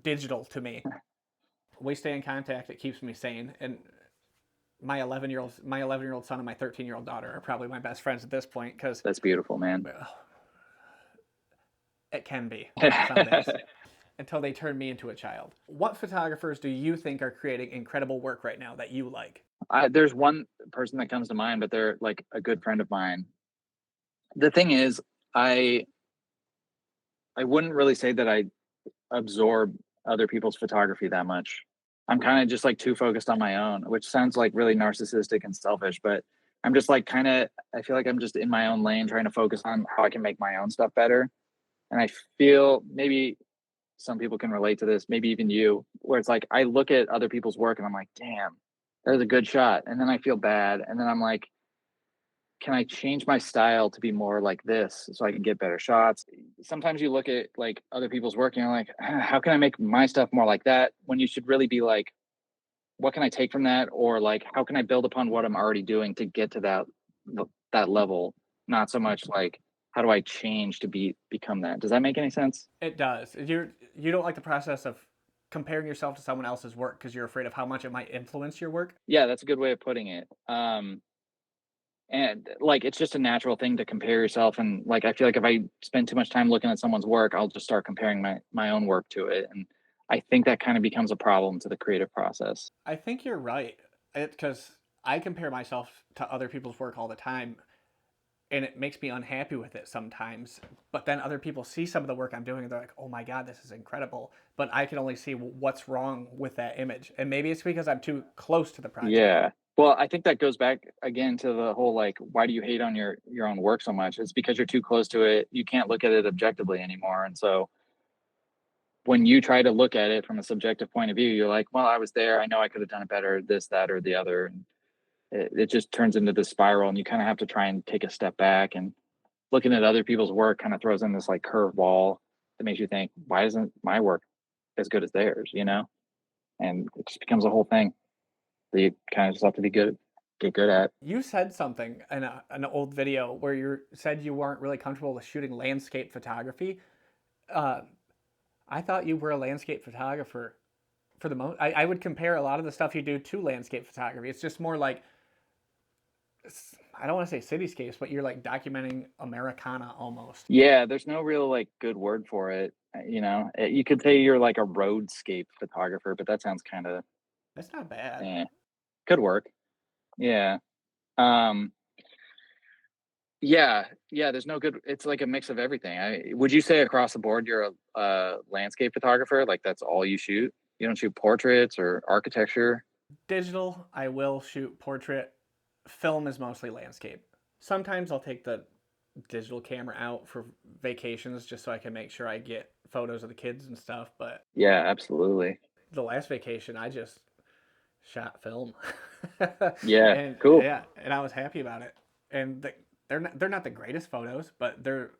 digital to me. We stay in contact. It keeps me sane. And my 11-year old son and my 13-year-old daughter are probably my best friends at this point because That's beautiful, man. it can be some days until they turn me into a child. What photographers do you think are creating incredible work right now that you like? There's one person that comes to mind, but they're like a good friend of mine. The thing is, I I wouldn't really say that I absorb other people's photography that much. I'm kind of just like too focused on my own, which sounds like really narcissistic and selfish, but I'm just like kind of I feel like I'm just in my own lane trying to focus on how I can make my own stuff better. And I feel maybe some people can relate to this, maybe even you, where it's like I look at other people's work and I'm like, damn, that was a good shot. And then I feel bad. And then I'm like, can I change my style to be more like this so I can get better shots? Sometimes you look at like other people's work and you're like, how can I make my stuff more like that? When you should really be like, what can I take from that? Or like, how can I build upon what I'm already doing to get to that level? Not so much like, how do I change to become that? Does that make any sense? It does. You don't like the process of comparing yourself to someone else's work because you're afraid of how much it might influence your work. Yeah, that's a good way of putting it. And like it's just a natural thing to compare yourself, and like I feel like if I spend too much time looking at someone's work, I'll just start comparing my own work to it, and I think that kind of becomes a problem to the creative process. I think you're right. Because I compare myself to other people's work all the time, and it makes me unhappy with it sometimes. But then other people see some of the work I'm doing, and they're like, "Oh my god, this is incredible!" But I can only see what's wrong with that image, and maybe it's because I'm too close to the project. Yeah, well, I think that goes back again to the whole like, why do you hate on your own work so much? It's because you're too close to it. You can't look at it objectively anymore, and so when you try to look at it from a subjective point of view, you're like, well, I was there. I know I could have done it better. This, that, or the other. And it just turns into this spiral, and you kind of have to try and take a step back, and looking at other people's work kind of throws in this like curved wall that makes you think, why isn't my work as good as theirs, you know? And it just becomes a whole thing that you kind of just have to get good at. You said something in an old video where you said you weren't really comfortable with shooting landscape photography. Uh, I thought you were a landscape photographer for the most. I would compare a lot of the stuff you do to landscape photography. It's just more like I don't want to say cityscapes, but you're like documenting Americana almost. Yeah, there's no real like good word for it. You know, you could say you're like a roadscape photographer, but that sounds kind of That's not bad. eh, could work. Yeah. Um, yeah, there's no good. It's like a mix of everything. Would you say across the board you're a landscape photographer? Like that's all you shoot? You don't shoot portraits or architecture? Digital, I will shoot portrait. Film is mostly landscape. Sometimes I'll take the digital camera out for vacations just so I can make sure I get photos of the kids and stuff. But Yeah, absolutely. the last vacation, I just shot film, Yeah, and cool. yeah, and I was happy about it. And they're not the greatest photos, but they're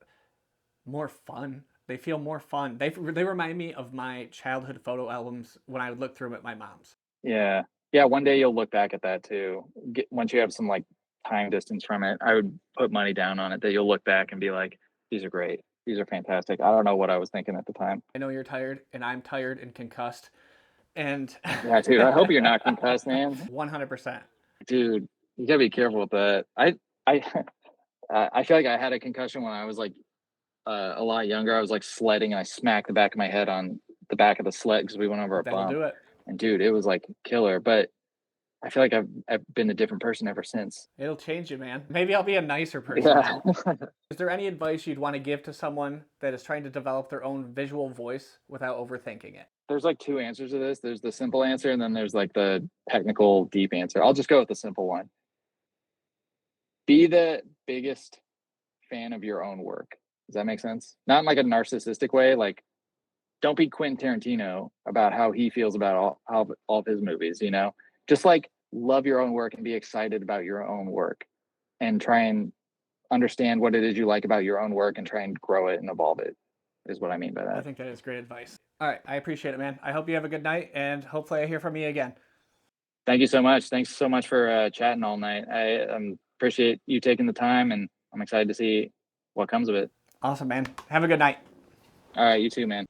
more fun. They feel more fun. They remind me of my childhood photo albums when I would look through them at my mom's. Yeah. Yeah, one day you'll look back at that too. Once you have some like time distance from it, I would put money down on it that you'll look back and be like, these are great. These are fantastic. I don't know what I was thinking at the time. I know you're tired, and I'm tired and concussed, and Yeah, dude, I hope you're not concussed, man. 100%. Dude, you gotta be careful with that. I I feel like I had a concussion when I was like a lot younger. I was like sledding and I smacked the back of my head on the back of the sled because we went over a That'll bump. do it. And dude, it was like killer. But I feel like I've been a different person ever since. It'll change you, man. Maybe I'll be a nicer person Yeah. now. Is there any advice you'd want to give to someone that is trying to develop their own visual voice without overthinking it? There's like two answers to this. There's the simple answer and then there's like the technical deep answer. I'll just go with the simple one. Be the biggest fan of your own work. Does that make sense? Not in like a narcissistic way. Like, don't be Quentin Tarantino about how he feels about all of his movies, you know? Just like love your own work and be excited about your own work and try and understand what it is you like about your own work and try and grow it and evolve it, is what I mean by I that. think that is great advice. All right, I appreciate it, man. I hope you have a good night, and hopefully I hear from you again. Thank you so much. Thanks so much for chatting all night. I'm appreciate you taking the time, and I'm excited to see what comes of it. Awesome, man. Have a good night. All right, you too, man.